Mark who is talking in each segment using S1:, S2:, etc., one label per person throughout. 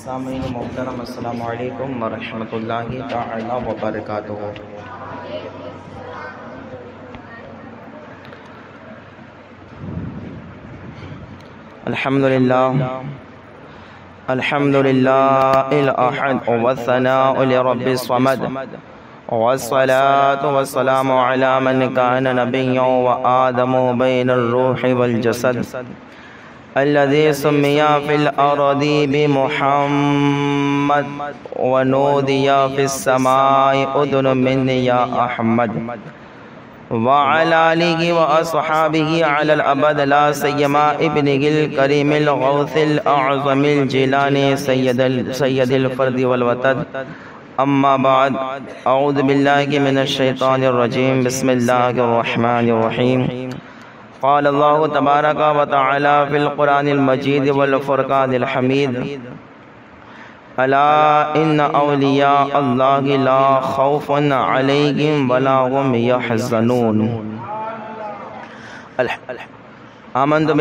S1: सामीन मोहतरम अस्सलामु अलैकुम वरहमतुल्लाहि तआला व बरकातुहू। अल्हम्दुलिल्लाह अल्हम्दुलिल्लाहिल अहद वस्सनाउ लिरब्बिस समद वस्सलातु वस्सलामु अला मन कान नबिय्यन व आदमु बैनर रूहि वल जसद अल्लज़ी सुम्मिया फिल अर्दी बिमुहम्मद व नूदिया फिस समाई उदुन मिन्नी या अहमद व अला आलिहि व अस्हाबिहि अलल अबद ला सय्यमा इब्निहिल करीमिल गौसिल अअज़मिल जिलानी सय्यदिल फर्दि वल वतद। अम्मा बाद, अऊज़ु बिल्लाहि मिनश शैतानिर रजीम, बिस्मिल्लाहिर रहमानिर रहीम। क़ाल अल्लाहु तबारक व तआला फ़िल क़ुरानिल मजीद वल फ़ुरक़ानिल हमीद, अला इन्ना औलिया अल्लाहि ला खौफ़ुन अलैहिम वला हुम यहज़नून। आमन्तु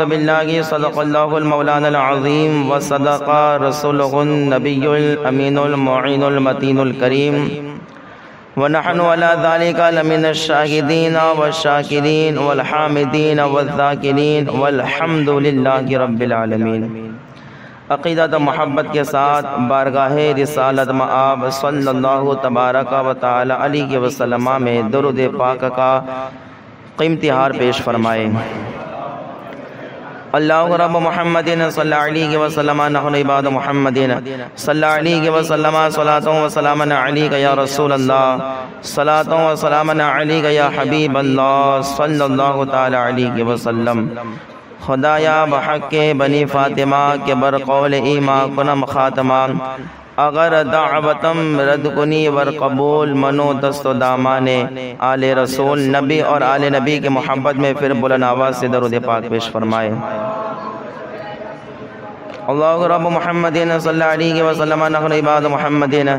S1: बिल्लाहि सदक़ल्लाहुल मौलानाल अज़ीम व सदक़ा रसूलुहुन नबियुल अमीनुल मुईनुल मतीनुल करीम व नहनु अला ज़ालिका लमिनश शाहिदीन व शाकिरीन वल हामिदीन वल ज़ाकिरीन वल्हम्दुलिल्लाहि रब्बिल आलमीन। अक़ीदत मोहब्बत के साथ बारगाहे रिसालत मआब सल्लल्लाहु तबारक व तआला अलैहि वसल्लम में दुरूद पाक का क़ीमती हार पेश फरमाए। अल्लाहु रब्ब मुहम्मदिन सल्लल्लाहु अलैहि वसल्लम नहनु इबाद मुहम्मदिन सल्लल्लाहु अलैहि वसल्लम सलातुन व सलामुन अलैका या रसूल अल्लाह सलातुन व सलामुन अलैका या हबीब अल्लाह सल्लल्लाहु तआला अलैहि वसल्लम। खुदाया बहक़्क़े बनी फ़ातिमा के बरक़ौल ईमा कुनम ख़ातमा, अगर दावतम रद्द कुनी वर कबूल मनो दस्तो दामाने आले रसूल नबी और आले नबी के मोहब्बत में फिर बुलंद आवाज़ से दरूद पाक पेश फरमाए। अल्लाहु रब्ब मुहम्मदिन सल्लल्लाहु अलैहि वसल्लम नहनु इबाद मुहम्मदिन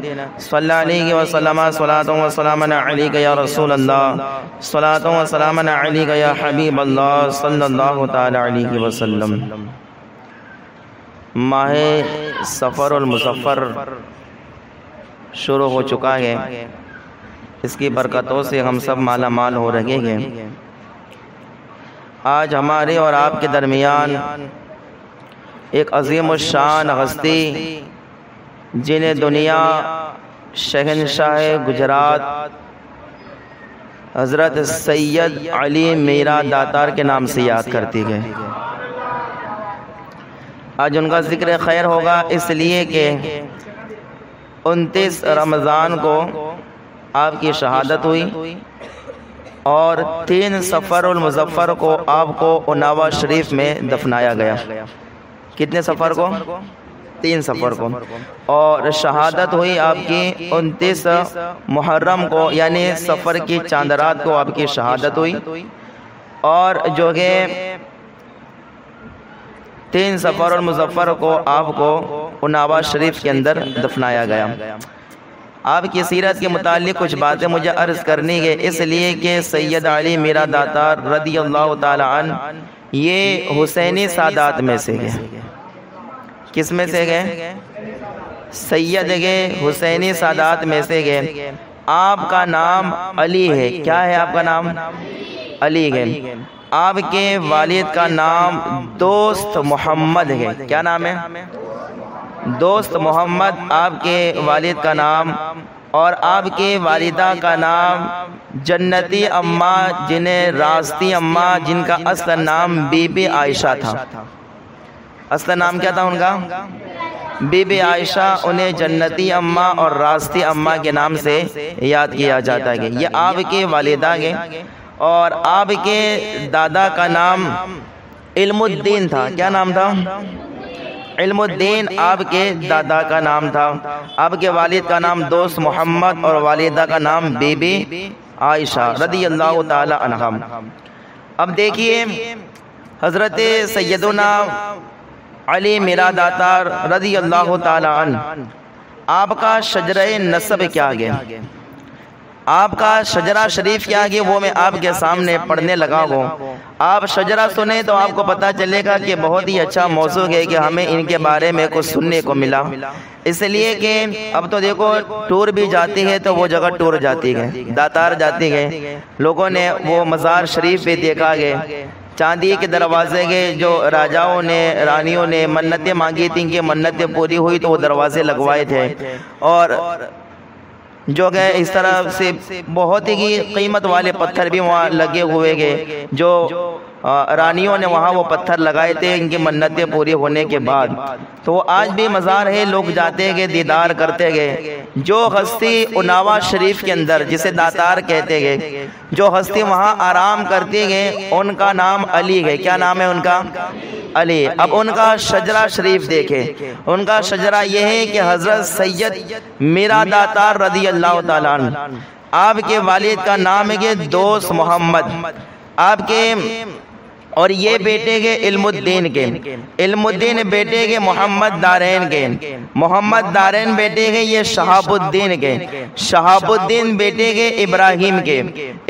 S1: सल्लल्लाहु अलैहि वसल्लम सलातुन व सलामुन अलैका या रसूल अल्लाह सलातुन व सलामुन अलैका या हबीब अल्लाह सल्लल्लाहु तआला अलैहि वसल्लम। माहे सफ़रुल मुज़फ़्फ़र शुरू हो चुका है। इसकी बरकतों से हम सब माला माल हो रहे हैं। आज हमारे और आपके दरमियान एक अज़ीम शान हस्ती, जिन्हें दुनिया शहंशाह गुजरात हज़रत सैयद अली मीरा दातार के नाम से याद करती है। आज उनका ज़िक्र खैर होगा इसलिए कि 29 रमज़ान को आपकी शहादत हुई और 3 सफ़रुल मुज़फ़्फ़र को आपको उनावा शरीफ में दफनाया गया। कितने सफ़र को? 3 सफ़र को। और शहादत हुई आपकी 29 मुहर्रम को, यानी सफ़र की चांद रात को आपकी शहादत हुई। और जो है 3 सफ़रुल मुज़फ़्फ़र को आपको उनावा शरीफ के अंदर दफनाया गया। आपकी सीरत के मुतालिक कुछ बातें मुझे अर्ज़ करनी है, इसलिए कि सैयद अली मीरा दातार रदियल्लाहु ताला अन्हु ये हुसैनी सादात में से गए। किस में से गए? सैयद गए, हुसैनी सादात में से गए। आपका नाम अली है। क्या है आपका नाम? अली है। आपके वालिद का नाम दोस्त मोहम्मद है। क्या नाम है? दोस्त मोहम्मद आपके वालिद का नाम। और आपके वालिदा का नाम जन्नती अम्मा, जिन्हें रास्ती अम्मा, जिनका असल नाम बीबी आयशा था। असल नाम क्या था उनका? बीबी आयशा। उन्हें जन्नती अम्मा और रास्ती अम्मा के नाम से याद किया जाता है। ये आपके वालिदा है। और आपके दादा का नाम इल्मुद्दीन था। क्या नाम था? इल्मुद्दीन आपके दादा का नाम था। आपके वालिद का नाम दोस्त मोहम्मद और वालिदा का नाम बीबी आयशा रदियल्लाहु ताला अन्हा। अब देखिए, हज़रत सैयदुना अली मीरा दातार रदियल्लाहु ताला अन्हु, आपका शजरे नसब क्या है? आपका शजरा शरीफ क्या आगे वो मैं आपके सामने पढ़ने लगा हूँ। आप शजरा सुने तो आपको पता चलेगा कि बहुत ही अच्छा मौजू है कि हमें इनके बारे में कुछ सुनने को मिला। इसलिए कि अब तो देखो टूर भी जाती है तो वो जगह टूर जाती है, दातार जाती है, लोगों ने वो मज़ार शरीफ भी देखा गए, चांदी के दरवाजे के जो राजाओं ने रानियों ने मन्नतें मांगी थी कि मन्नतें पूरी हुई तो वो दरवाजे लगवाए थे। और जो गए इस तरह से बहुत ही कीमत वाले पत्थर भी वहाँ लगे हुए गए, जो रानियों ने वहाँ वो पत्थर लगाए थे इनकी मन्नतें पूरी होने के बाद। तो आज भी मज़ार है, लोग जाते गए, दीदार करते गए। जो हस्ती उनावा शरीफ के अंदर जिसे दातार कहते गए, जो हस्ती वहाँ आराम करते गए उनका नाम अली है। क्या नाम है उनका? अली। अब उनका शजरा शरीफ देखे, उनका शजरा यह है कि हज़रत सैयद मीरा दातार रज़ी अल्लाह ताला अन्हु, आपके वालिद का नाम है कि दोस्त मोहम्मद, आपके और ये बेटे के इल्मुद्दीन के, इल्मुद्दीन बेटे के मोहम्मद दारैन के, मोहम्मद दारैन बेटे के ये शहाबुद्दीन के, शहाबुद्दीन बेटे के इब्राहिम के,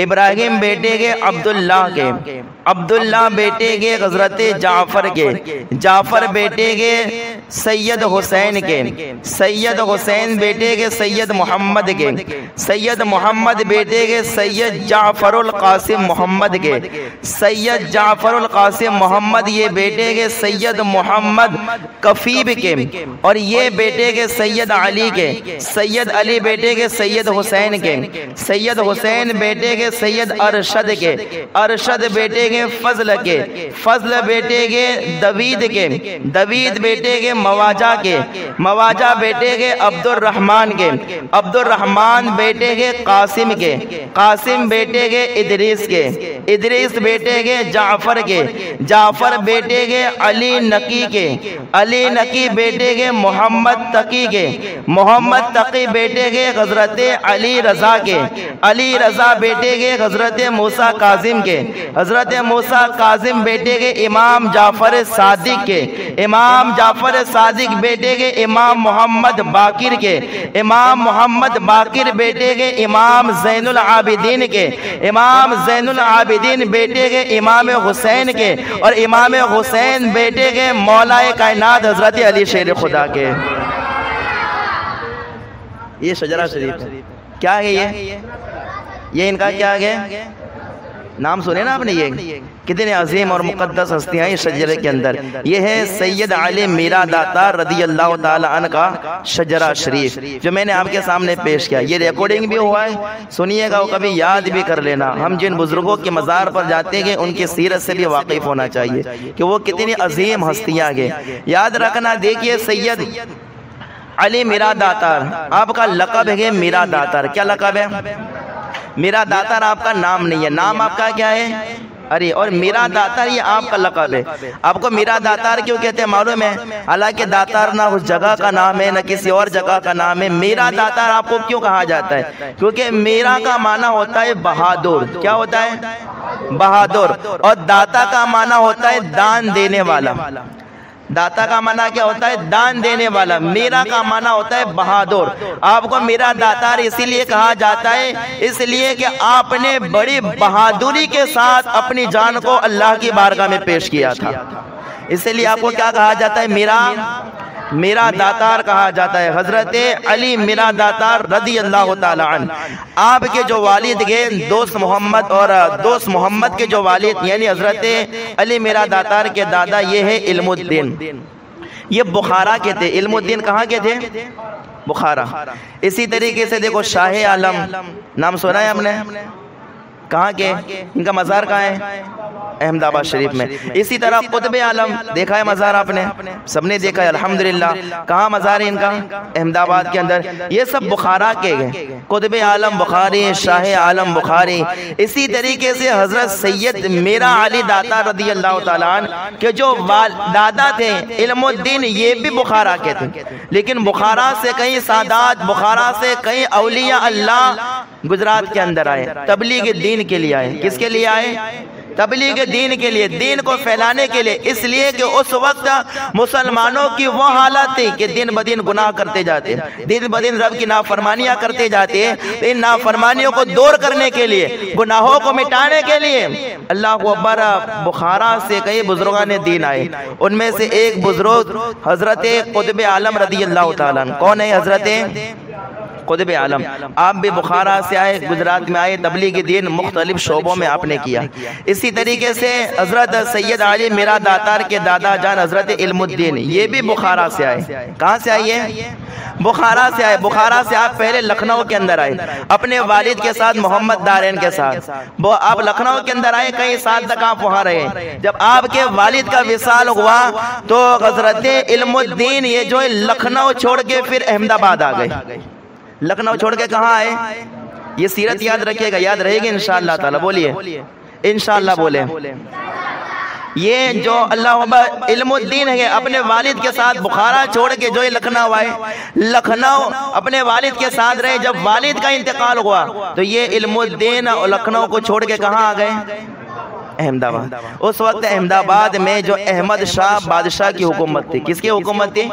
S1: इब्राहिम बेटे के अब्दुल्लाह के, अब्दुल्लाह बेटे के हज़रत जाफ़र के, जाफ़र बेटे के सैयद हुसैन के, सैयद हुसैन बेटे के सैयद मोहम्मद के, सैयद मोहम्मद बेटे के सैयद जाफ़रुल क़ासिम मोहम्मद के, सैयद जाफ़रुल क़ासिम मोहम्मद ये बेटे के सैयद मोहम्मद कफ़ीब के, और ये बेटे के सैयद अली के, सैयद अली बेटे के सैयद हुसैन के, सैयद हुसैन बेटे के सैयद अरशद के, अरशद बेटे के फजल के, फजल बेटे के दवीद के, दवीद बेटे के मवाजा के, मवाजा बेटे के अब्दुर्रहमान के, अब्दुर्रहमान बेटे के कासिम के, कासिम बेटे के इदरीस के, इदरीस बेटे के जाफ़र के, जाफ़र बेटे के अली नकी के, अली नकी बेटे के मोहम्मद तकी के, मोहम्मद तकी बेटे के हज़रत अली रज़ा के, अली रज़ा बेटे के हज़रत मूसा काजिम के, हज़रत मूसा काजिम बेटे के इमाम जाफ़र सादिक के, इमाम जाफ़र सादिक बेटे के इमाम मोहम्मद बाकिर के, इमाम मोहम्मद बाकिर बेटे के इमाम ज़ैनुल आबिदीन के, इमाम ज़ैनुल आबिदीन बेटे के इमाम हुसैन के, और इमाम हुसैन बेटे के मौलाए कायनात हज़रत अली शेर खुदा के। ये शजरा शरीफ है। क्या है ये इनका क्या है? नाम सुने ना आपने? ये कितने अजीम और मुक़द्दस हस्तियाँ इस शजरे के अंदर। ये है सैयद अली मीरा दातार रज़ी अल्लाह ताला अन्हु का शजरा शरीफ, जो मैंने आपके सामने पेश किया। ये रिकॉर्डिंग भी हुआ है, सुनिएगा, वो कभी याद भी कर लेना। हम जिन बुजुर्गों के मज़ार पर जाते हैं उनकी सीरत से भी वाकिफ़ होना चाहिए कि वो कितनी अजीम हस्तियाँ हैं। याद रखना, देखिए सैयद अली मीरा दातार, आपका लक़ब है मीरा दातार। क्या लक़ब है? मीरा दातार आपका नाम नहीं है, नाम आपका क्या है? अरे, और मीरा दातार ये आपका लक़ब है। आपको मीरा दातार क्यों कहते हैं मालूम है? हालांकि दातार ना उस जगह का नाम है ना किसी और जगह का नाम है। मीरा दातार आपको क्यों कहा जाता है? क्योंकि मीरा का माना होता है बहादुर। क्या होता है? बहादुर। और दाता का माना होता है दान देने वाला। दाता का माना क्या होता है? दान देने वाला। मीरा का माना होता है बहादुर। आपको मीरा दातार इसीलिए कहा जाता है इसलिए कि आपने बड़ी बहादुरी के साथ अपनी जान को अल्लाह की बारगाह में पेश किया था। इसलिए आपको क्या कहा जाता है? मीरा दातार कहा जाता है। हज़रत अली मीरा दातार रज़ी अल्लाह ताला अन्हु, आपके जो वालिद के दोस्त मोहम्मद, और दोस्त मोहम्मद के जो वालिद यानी हज़रत अली मीरा दातार के दादा ये है इल्मुद्दीन। ये बुखारा के थे। इल्मुद्दीन कहाँ के थे? बुखारा। इसी तरीके से देखो शाह आलम, नाम सुना है हमने? कहाँ के? इनका मज़ार कहाँ है? अहमदाबाद शरीफ में। इसी तरह कुतुब आलम देखा है मज़ार आपने? सबने देखा है अल्हम्दुलिल्लाह। कहाँ मज़ार है इनका? अहमदाबाद के अंदर। ये सब बुखारा के गए। कुतुब आलम बुखारी, शाह आलम बुखारी। इसी तरीके से हज़रत सैयद मीरा अली दातार रज़ी अल्लाह ताला अन्हु के जो दादा थे इल्मुद्दीन, ये भी बुखारा के थे। लेकिन बुखारा से कई सादात, बुखारा से कई औलिया अल्लाह गुजरात के अंदर आए, तबलीग दीन के लिए आए। किसके लिए आए? तबलीग दीन के लिए, दीन को फैलाने के लिए, इसलिए कि उस वक्त मुसलमानों की वो हालत थी कि दिन ब दिन गुनाह करते जाते, दिन ब दिन रब की नाफरमानियां करते जाते। इन नाफरमानियों को दूर करने के लिए, गुनाहों को मिटाने के लिए अल्लाह को अकबर, बुखारा से कई बुजुर्गान ने दीन आए। उनमें से एक बुजुर्ग हजरत कुतुब आलम रदी अल्लाह ताला। कौन है हजरत कुतुब आलम? आप भी बुखारा से आए, गुजरात में आए, तबलीग दीन मुख्तलिफ शोबों में आपने किया। इसी तरीके से हजरत सैयद अली मीरा दातार के दादा जान हजरत इल्मुद्दीन, ये भी बुखारा से आए। कहाँ से आई है? बुखारा से आए। बुखारा से आप पहले लखनऊ के अंदर आए अपने वालिद के साथ, मोहम्मद दारैन के साथ। वो आप लखनऊ के अंदर आए, कई साल तक आप वहाँ रहे। जब आपके वालिद का विसाल हुआ तो हजरत इल्मुद्दीन ये जो लखनऊ छोड़ के फिर अहमदाबाद आ गए। लखनऊ छोड़ के कहाँ आए? ये सीरत याद रखिएगा, याद रहेगी इंशाअल्लाह ताला। बोलिए इंशाअल्लाह, बोले। ये जो अल्लाह इल्मुद्दीन है अपने वालिद के साथ बुखारा छोड़ के जो लखनऊ आए, लखनऊ अपने वालिद के साथ रहे। जब वालिद का इंतकाल हुआ तो ये इल्मुद्दीन लखनऊ को छोड़ के कहाँ आ गए? अहमदाबाद। उस वक्त अहमदाबाद में जो अहमद शाह बादशाह की हुकूमत थी। किसकी हुकूमत थी?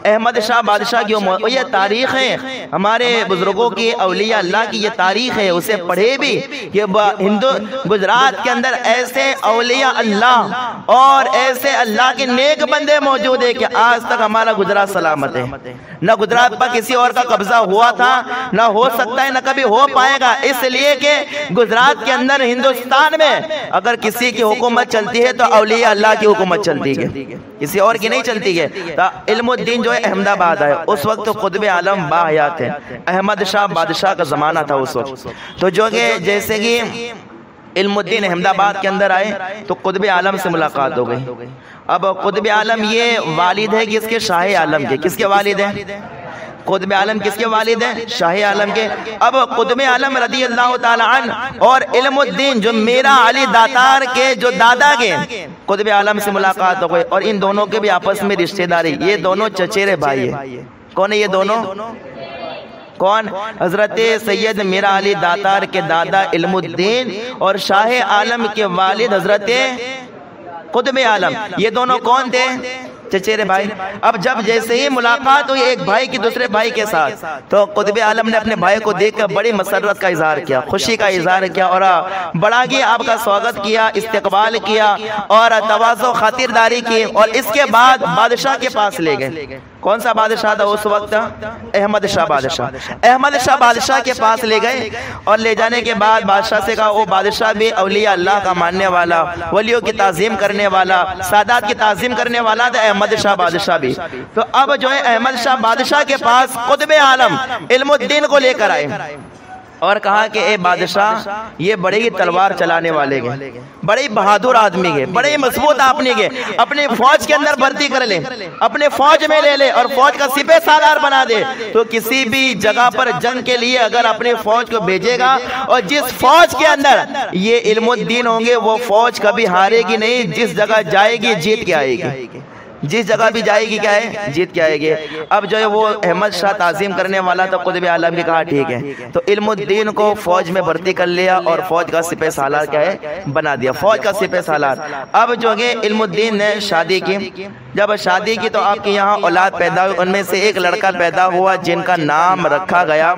S1: अहमद शाह बादशाह की उम्र। और ये तारीख है हमारे बुजुर्गों की, औलिया अल्लाह की ये तारीख है, उसे पढ़े भी। ये हिंदू गुजरात के अंदर ऐसे औलिया अल्लाह और ऐसे अल्लाह के नेक बंदे मौजूद है कि आज तक हमारा गुजरात सलामत है। न गुजरात पर किसी और का कब्जा हुआ था, न हो सकता है, न कभी हो पाएगा। इसलिए कि गुजरात के अंदर, हिंदुस्तान में अगर किसी की हुकूमत चलती है तो औलिया अल्लाह की हुकूमत चलती है, किसी और की नहीं चलती है। तो इल्मुद्दीन जो अहमदाबाद आए, उस वक्त तो कुतुब आलम बाहयात थे। अहमद शाह बादशाह का जमाना था उस वक्त। तो जो कि जैसे कि इल्मुद्दीन अहमदाबाद के अंदर आए तो कुतुब आलम से मुलाकात हो गई। अब कुतुब आलम ये वालिद है किसके? शाह आलम के। किसके वालिद हैं? कुतुब आलम किसके वालिद हैं? शाह आलम के। अब कुतुब आलम रदी अल्लाह ताला अन्हु और इल्मुद्दीन जो मीरा अली दातार के जो दादा के, कुतुब आलम से मुलाकात हो गई। और इन दोनों के भी आपस में रिश्तेदारी, ये दोनों चचेरे भाई है। कौन है ये दोनों? कौन? हजरत सैयद मीरा अली दातार के दादा इल्मुद्दीन और शाह आलम के वालिद हजरत कुतुब आलम। ये दोनों कौन थे? चचेरे भाई। अब जब जैसे ही मुलाकात हुई एक भाई की दूसरे भाई के साथ, तो कुतुब आलम ने अपने भाई को देखकर बड़ी मसरत का इजहार किया, खुशी का इजहार किया और बड़ा ही आपका स्वागत किया, इस्तकबाल किया और तवाज़ो खातिरदारी की। और इसके बाद बादशाह के पास ले गए। कौन सा बादशाह था उस वक्त? अहमद शाह बादशाह। अहमद शाह बादशाह के पास ले गए और ले जाने के बाद बादशाह से कहा, वो बादशाह भी औलिया अल्लाह का मानने वाला, वलियों की ताज़ीम करने वाला, सादात की ताज़ीम करने वाला था अहमद शाह बादशाह भी। तो अब जो है अहमद शाह बादशाह के पास कुतुब आलम इल्मुद्दीन को लेकर आए और कहा कि ए बादशाह, ये बड़े ही तलवार चलाने वाले के, बड़े ही बहादुर आदमी के, बड़े ही मजबूत आदमी के, अपने फौज के अंदर भर्ती कर ले, अपने फौज में ले ले और फौज का सिपह सालार बना दे। तो किसी भी जगह पर जंग के लिए अगर अपने फौज को भेजेगा और जिस फौज के अंदर ये इल्मुद्दीन होंगे वो फौज कभी हारेगी नहीं, जिस जगह जाएगी जीत के आएगी, जिस जगह भी जाएगी क्या है? जीत के आएगी। अब जो है वो अहमद शाह ताज़ीम करने वाला था, कुतुब आलम ने कहा ठीक है। तो इल्मुद्दीन को फौज में भर्ती कर लिया और फौज का सिपह सालार क्या है? बना दिया, फौज का सिपह सालार। अब जो है इल्मुद्दीन ने शादी की। जब शादी की तो आपके यहाँ औलाद पैदा हुई। उनमें से एक लड़का पैदा हुआ जिनका नाम रखा गया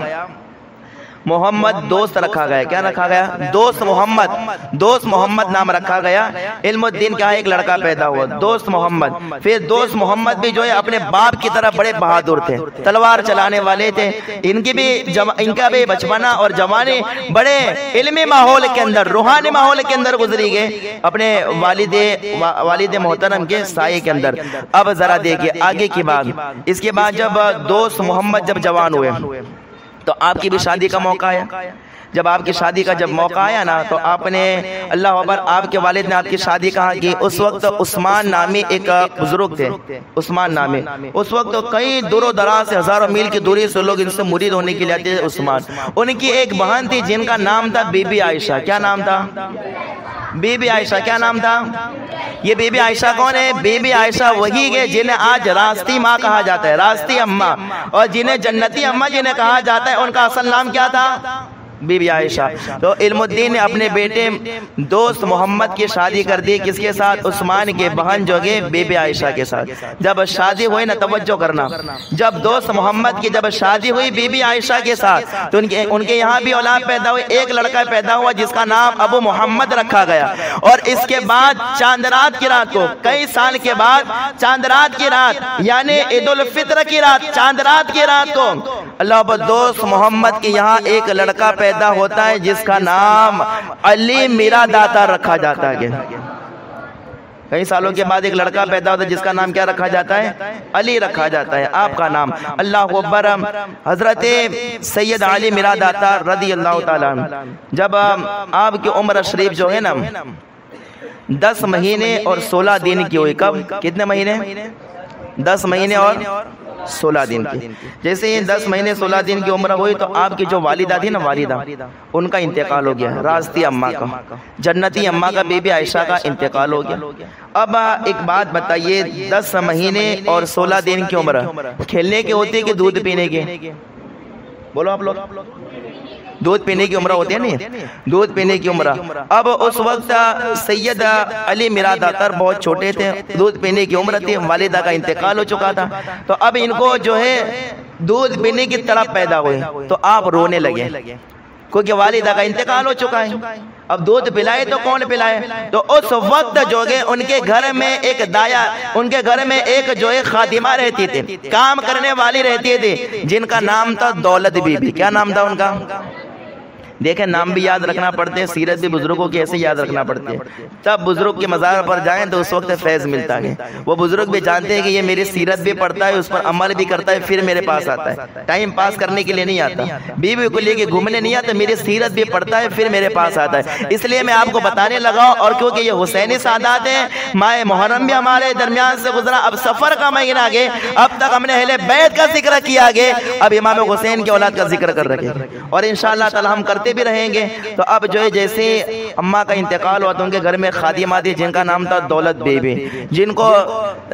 S1: मोहम्मद दोस्त रखा गया। क्या रखा गया? दोस्त मोहम्मद। दोस्त मोहम्मद नाम रखा गया। इल्मुद्दीन का एक लड़का पैदा हुआ दोस्त मोहम्मद। फिर दोस्त मोहम्मद भी जो है अपने बाप की तरह बड़े बहादुर थे, तलवार चलाने वाले थे। इनका भी बचपना और जवानी बड़े इल्मी माहौल के अंदर, रूहानी माहौल के अंदर गुजरी गए, अपने वालिद मोहतरम के साये के अंदर। अब जरा देखिए आगे की बात। इसके बाद जब दोस्त मोहम्मद जब जवान हुए तो आपकी भी शादी का मौका आया। जब आपकी शादी का जब मौका आया ना तो आपने अल्लाह अकबर, आपके वालिद ने आपकी शादी कहाँ की? उस वक्त उस्मान नामी एक बुजुर्ग थे, उस्मान नामी। उस वक्त तो कई दूरों दराज से, हजारों मील की दूरी से लोग इनसे मुरीद होने के लिए आते थे उस्मान। उनकी एक बहन थी जिनका नाम था बीबी आयशा। क्या नाम था? बीबी आयशा। क्या नाम था? ये बीबी आयशा कौन है? बीबी आयशा वही है जिन्हें आज रास्ती माँ कहा जाता है, रास्ती अम्मा। और जिन्हें जन्नती अम्मा जिन्हें कहा जाता है, उनका असल नाम क्या था? बीबी आयशा। तो इल्मुद्दीन ने अपने बेटे दोस्त मोहम्मद की शादी कर दी, किसके साथ? उस्मान के बहन जो है बीबी आयशा के साथ। जब शादी हुई ना, तवज्जो करना, जब दोस्त मोहम्मद की जब शादी हुई बीबी आयशा के साथ, तो उनके यहाँ भी औलाद पैदा हुई। एक लड़का पैदा हुआ जिसका नाम अबू मोहम्मद रखा गया। और इसके बाद चांद रात की रात को, कई साल के बाद चांद रात की रात, यानी ईद उल फित्र की रात, चांद रात की रात को अल्लाह दोस्त मोहम्मद के यहाँ एक लड़का पैदा होता है जिसका नाम अली मीरा दाता रखा जाता है। कई सालों के बाद एक लड़का पैदा होता है जिसका नाम क्या रखा जाता है? अली रखा जाता है, आपका नाम। अल्लाह अकबर। हजरत सैयद अली मीरा दाता रदी अल्लाह ताला जब आपकी उम्र शरीफ जो है ना 10 महीने और 16 दिन की हुई। कब? कितने महीने? 10 महीने और 16 दिन की। जैसे ये 10 महीने 16 दिन की उम्र हुई तो आपकी जो वालिदा थी ना, वालिदा, उनका इंतकाल हो गया। रास्ती अम्मा का, जन्नती अम्मा का, बीबी आयशा का इंतकाल हो गया। अब एक बात बताइए, 10 महीने और 16 दिन की उम्र खेलने के होते कि दूध पीने के? बोलो आप लोग। दूध पीने की उम्र होती है नहीं, दूध पीने की उम्र। अब उस वक्त सैयद अली मीरा दाता बहुत छोटे थे, दूध पीने की उम्र थी, वालिदा का इंतकाल हो चुका था। तो अब इनको जो है दूध पीने की तड़प पैदा हुई, तो आप रोने लगे क्योंकि वालिदा का इंतकाल हो चुका है। अब दूध पिलाए तो कौन पिलाए? तो उस वक्त जो है उनके घर में एक दाया, उनके घर में एक जो है खादिमा रहती थी, काम करने वाली रहती थी, जिनका नाम था दौलत बीबी। क्या नाम था उनका? देखें, नाम भी याद रखना पड़ते हैं, सीरत भी बुजुर्गों की ऐसे याद रखना पड़ती है। तब बुजुर्ग के मज़ार पर जाएं तो उस वक्त फैज़ मिलता है। वो बुजुर्ग भी जानते हैं कि ये मेरी सीरत भी पढ़ता है, उस पर अमल भी करता है, फिर मेरे पास आता है। टाइम पास करने के लिए नहीं आता, बीवी को लेके घूमने नहीं आता, मेरी सीरत भी पढ़ता है, फिर मेरे पास आता है। इसलिए मैं आपको बताने लगा। और क्योंकि ये हुसैनी सादात है, माए मुहर्रम भी हमारे दरमियान से गुजरा, अब सफर का महीना आगे, अब तक हमने अहले बैत का जिक्र किया आगे, अब इमाम हुसैन की औलाद का जिक्र कर रखे और इंशाअल्लाह ताला हम करते भी रहेंगे। तो अब जो है जैसे अम्मा का इंतकाल हुआ तो उनके घर में खादिमा थी जिनका नाम था दौलत बीबी, जिनको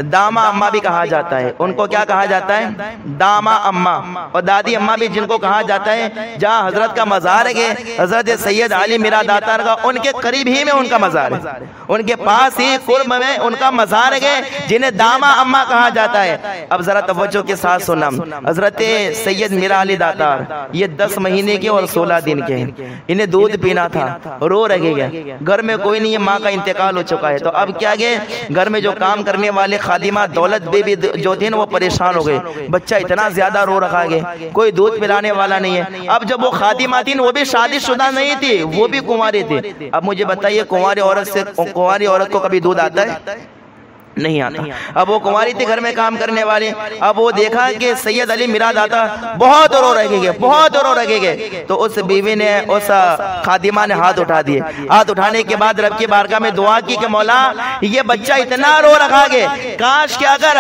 S1: दामा अम्मा भी कहा जाता है। उनको क्या कहा जाता है? दामा अम्मा। और दादी अम्मा भी जिनको कहा जाता है। जहाँ हजरत का मज़ार है, हजरत सैयद अली मीरा दाता का, उनके करीब ही में उनका मज़ार है, उनके पास ही कुर्ब में उनका मज़ार है, जिन्हें दामा अम्मा कहा जाता है। अब जरा तवज्जो के साथ सुना, हजरत सैयद मीरा अली दाता ये 10 महीने के और 16 दिन के, इन्हें दूध पीना था, रो रहे गए, घर में कोई नहीं है, माँ का इंतकाल हो चुका है। तो अब क्या गए, घर में जो काम करने वाले खादिमा दौलत बेबी जो थे ना, वो परेशान हो गए। बच्चा इतना ज्यादा रो रखा गया, कोई दूध पिलाने वाला नहीं है। अब जब वो खादिमा थी वो भी शादीशुदा नहीं थी, वो भी कुंवारी थी। अब मुझे बताइए, कुंवारी औरत को कभी दूध आता है? नहीं आता। अब वो कुंवारी थी, घर में काम करने वाले। अब वो देखा कि सैयद अली मीरा दाता बहुत रो रहे गए, बहुत रो रहे गए। तो उस बीवी ने, उस खादिमा ने हाथ उठा दिए। हाथ उठाने के बाद रब की बारगाह में दुआ की कि मौला ये बच्चा इतना रो रखा गया, काश क्या कर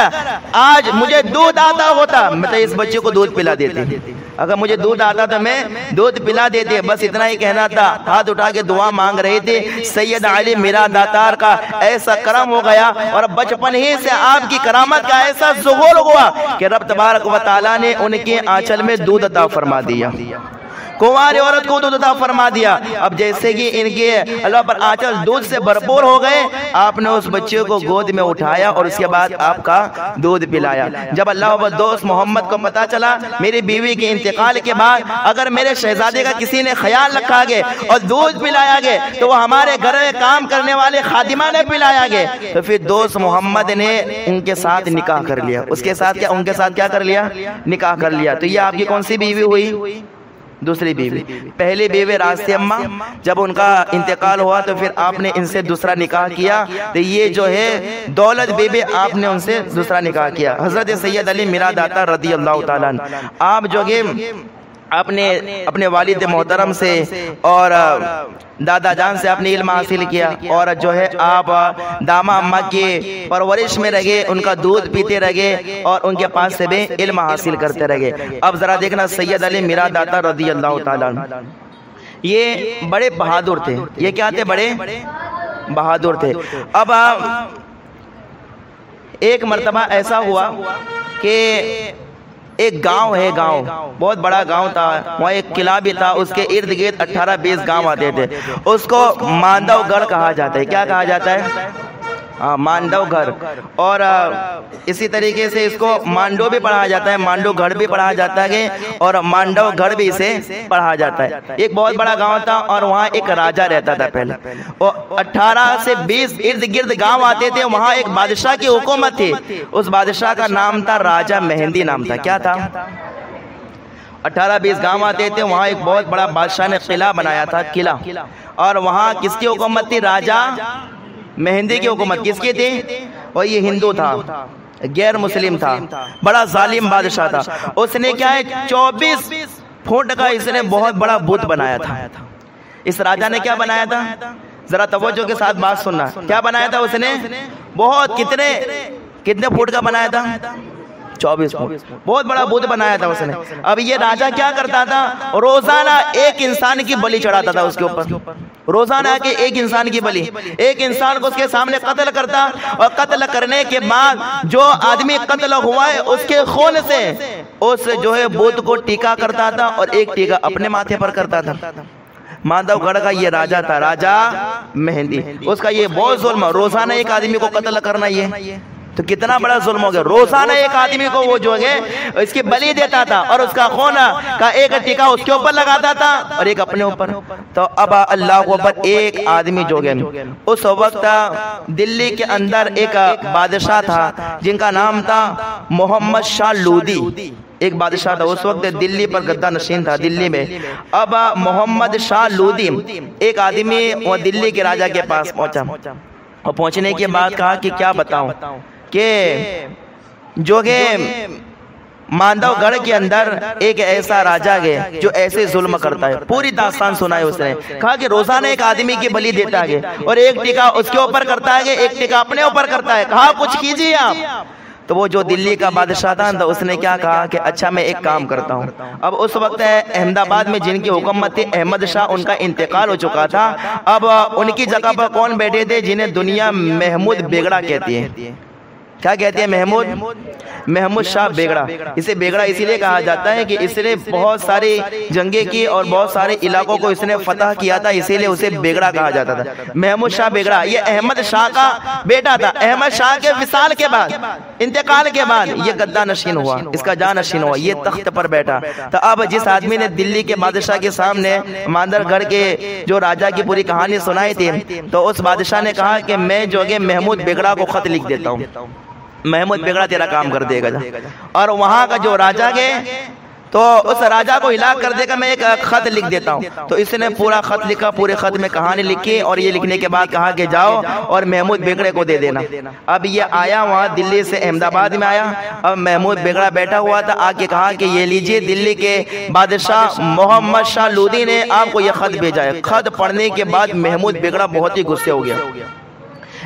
S1: आज मुझे दूध आता होता, मतलब इस बच्चे को दूध पिला देते। अगर मुझे दूध आता तो मैं दूध पिला देते। बस इतना ही कहना था। हाथ उठा के दुआ मांग रहे थे। सैयद अली मीरा दातार का ऐसा करम हो गया और बचपन ही से आपकी करामत का ऐसा ज़ुहूर हुआ कि रब तबारक व तआला ने उनके आंचल में दूध अता फरमा दिया, कुंवारी औरत को दूध अता फरमा दिया। अब जैसे कि इनके अल्लाह पर आंचल दूध से भरपूर हो गए, आपने उस बच्चे को गोद में उठाया और उसके बाद आपका दूध पिलाया। जब अल्लाह पर दोस्त मोहम्मद को पता चला मेरी बीवी के इंतकाल के बाद अगर मेरे शहजादे का किसी ने ख्याल रखा गया और दूध पिलाया गया तो वो हमारे घर में काम करने वाले खादिमा ने पिलाया गया, तो फिर दोस्त मोहम्मद ने उनके साथ निकाह कर लिया। उसके साथ क्या, उनके साथ क्या कर लिया? निकाह कर लिया। तो ये आपकी कौन सी बीवी हुई? दूसरी बीवी। पहली बीवी रास्ती अम्मा, जब उनका इंतकाल हुआ तो फिर आपने इनसे दूसरा निकाह किया। तो ये जो है दौलत बीवी, आपने उनसे दूसरा निकाह किया। हजरत सैयद अली मीरा दाता रदी अल्लाह ताला अन्हु, आप जो है अपने वालिद मोहतरम से और दादा जान से आपने इल्म हासिल किया और जो है आप दामा अम्मा की परवरिश में रहे, उनका दूध पीते रहे और उनके पास से भी इल्म हासिल करते रहे। अब जरा देखना, सैयद अली मीरा दाता रदी अल्लाह ताला अन्हु ये बड़े बहादुर थे। ये क्या थे? बड़े बहादुर थे। अब एक मर्तबा ऐसा हुआ कि एक गांव है, गांव बहुत बड़ा गांव था, वहाँ एक किला भी था, उसके इर्द गिर्द 18-20 गांव आते थे। उसको मांडवगढ़ कहा जाता है। क्या कहा जाता है? मांडवगढ़। और इसी तरीके से इसको मांडो भी पढ़ा जाता है, मांडवगढ़ भी पढ़ा जाता है और मांडवगढ़ भी इसे पढ़ा जाता है। एक बहुत बड़ा गांव था और वहाँ एक राजा रहता था पहले, और 18 से 20 इर्द गिर्द गांव आते थे। वहाँ एक बादशाह की हुकूमत थी, उस बादशाह का नाम था राजा मेहंदी नाम था। क्या था? 18-20 गांव आते थे, वहाँ एक बहुत बड़ा बादशाह ने किला बनाया था, किला। और वहाँ किसकी हुकूमत थी? राजा मेहंदी की हुकूमत। किसकी थी? और ये हिंदू था, गैर मुस्लिम था, बड़ा जालिम बादशाह था। उसने क्या है, 24 फुट का इसने बहुत बड़ा बुत बनाया था। इस राजा ने क्या बनाया था? जरा तवज्जो के साथ बात सुनना। क्या बनाया था उसने? बहुत कितने फुट का बनाया था? 24 फुट, बहुत बड़ा बुत बनाया था उसने। अब ये राजा क्या करता था? रोजाना एक इंसान की बलि चढ़ाता था उसके ऊपर, रोजाना के एक इंसान की बलि, एक इंसान को उसके सामने कत्ल करता, और कत्ल करने के बाद जो आदमी कत्ल हुआ है उसके खून से उस जो है बुत को टीका करता था, और एक टीका अपने माथे पर करता था। माधवगढ़ का ये राजा था, राजा मेहंदी। उसका ये बहुत जुल्म, रोजाना एक आदमी को कत्ल करना, ये तो कितना बड़ा जुल्म हो गया। रोजाना एक आदमी को वो जो है इसकी बलि देता था, और उसका खून का एक टीका उसके ऊपर लगाता था और एक अपने ऊपर। तो अब अल्लाह के ऊपर एक आदमी जो है, उस वक्त दिल्ली के अंदर एक बादशाह था जिनका नाम था मोहम्मद शाह लोदी। एक बादशाह था उस वक्त, दिल्ली पर गद्दा नशीन था दिल्ली में। अब मोहम्मद शाह लोदी एक आदमी वो दिल्ली के राजा के पास पहुंचा, और पहुंचने के बाद कहा कि क्या बताऊं कि जो है मांडवगढ़ के अंदर एक ऐसा राजा है जो ऐसे जुल्म करता है। पूरी दास्तान सुनाई उसने। कहा कि रोजाना एक आदमी की बलि देता है और एक टीका उसके ऊपर करता है, एक टीका अपने ऊपर करता है। कहा कुछ कीजिए आप। तो वो जो दिल्ली का बादशाह था तो उसने क्या कहा कि अच्छा मैं एक काम करता हूँ। अब उस वक्त अहमदाबाद में जिनकी हुकूमत थी अहमद शाह, उनका इंतकाल हो चुका था। अब उनकी जगह पर कौन बैठे थे? जिन्हें दुनिया महमूद बेगड़ा कहती है। क्या कहते हैं? महमूद शाह बेगड़ा। इसे बेगड़ा इसीलिए कहा जाता है कि इसने बहुत सारी जंगें की और बहुत सारे इलाकों को इसने फतह किया था, इसीलिए उसे बेगड़ा कहा जाता था। महमूद शाह बेगड़ा ये अहमद शाह का बेटा था। अहमद शाह के विसाल के बाद, इंतकाल के बाद ये गद्दा नशीन हुआ, इसका जान नशीन हुआ, ये तख्त पर बैठा। तो अब जिस आदमी ने दिल्ली के बादशाह के सामने मांडवगढ़ के जो राजा की पूरी कहानी सुनाई थी, तो उस बादशाह ने कहा कि मैं जो है महमूद बेगड़ा को खत लिख देता हूँ, महमूद बेगड़ा तेरा काम कर देगा। और वहां का जो राजा के तो उस राजा को हिलाक कर देगा, मैं एक खत लिख देता हूँ। तो इसने पूरा खत लिखा, पूरे खत में कहानी लिखी, और ये लिखने के बाद कहा कि जाओ और महमूद बेगड़े को दे देना। अब ये आया वहाँ दिल्ली से अहमदाबाद में आया। अब महमूद बेगड़ा बैठा हुआ था, आके कहा कि ये लीजिए दिल्ली के बादशाह मोहम्मद शाह लोदी ने आपको ये खत भेजा है। खत पढ़ने के बाद महमूद बेगड़ा बहुत ही गुस्से हो गया।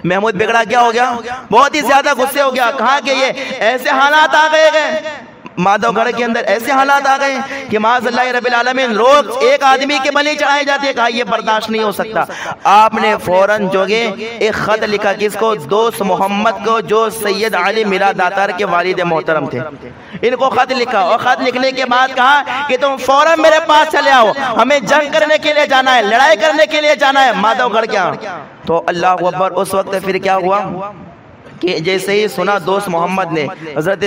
S1: महमूद बेगड़ा क्या हो गया? बहुत ही ज्यादा गुस्से हो गया। कहा कि ये ऐसे हालात आ गए माधवगढ़ के अंदर, ऐसे हालात आ गए कि माज़अल्लाह रब्बिल आलमीन रोज एक आदमी के बलि चढ़ाए जाते हैं। कहा ये बर्दाश्त नहीं हो सकता। आपने फौरन जो है एक खत लिखा, किसको? दोस्त मोहम्मद को, जो सैयद अली मीरा दातार के वालिद मोहतरम थे। इनको खत लिखा, और खत लिखने के बाद कहा कि तुम फौरन मेरे पास चले आओ, हमें जंग करने के लिए जाना है, लड़ाई करने के लिए जाना है माधवगढ़ के यहाँ। तो अल्लाह अकबर। उस वक्त फिर क्या हुआ कि जैसे ही सुना दोस्त मोहम्मद ने हजरत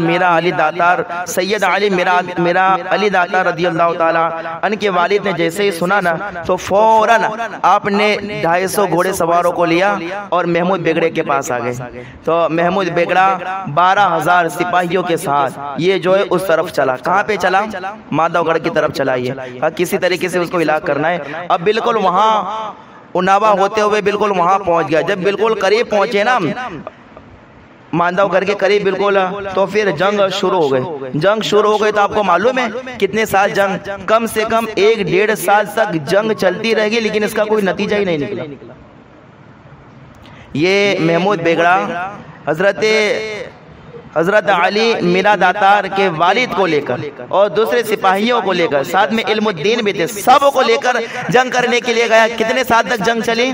S1: मीरा अली दातार, सैयद अली मीरा अली दातार रदियल्लाहु ताला उनके वालिद ने जैसे ही सुना ना, तो फौरन आपने 250 घोड़े सवारों को लिया और महमूद बेगड़े के पास आ गए। तो महमूद बेगड़ा 12,000 सिपाहियों के साथ ये जो है उस तरफ चला। कहाँ पे चला? माधवगढ़ की तरफ चला। ये किसी तरीके से उसको इलाक करना है। अब बिल्कुल वहाँ उनावा होते हुए बिल्कुल वहां पहुंच गया। जब बिल्कुल करीब पहुंचे ना, मांडवगढ़ के करीब बिल्कुल, तो फिर जंग शुरू हो गई। जंग शुरू हो गई तो आपको मालूम है कितने साल जंग? कम से कम 1-1.5 साल तक जंग चलती रहेगी, लेकिन इसका कोई नतीजा ही नहीं निकला। ये महमूद बेगड़ा हजरत अली मीरा दातार के वालिद को लेकर और दूसरे सिपाहियों को लेकर, साथ में इल्मुद्दीन भी थे, सब को लेकर जंग करने के लिए गया। कितने साल तक जंग चली?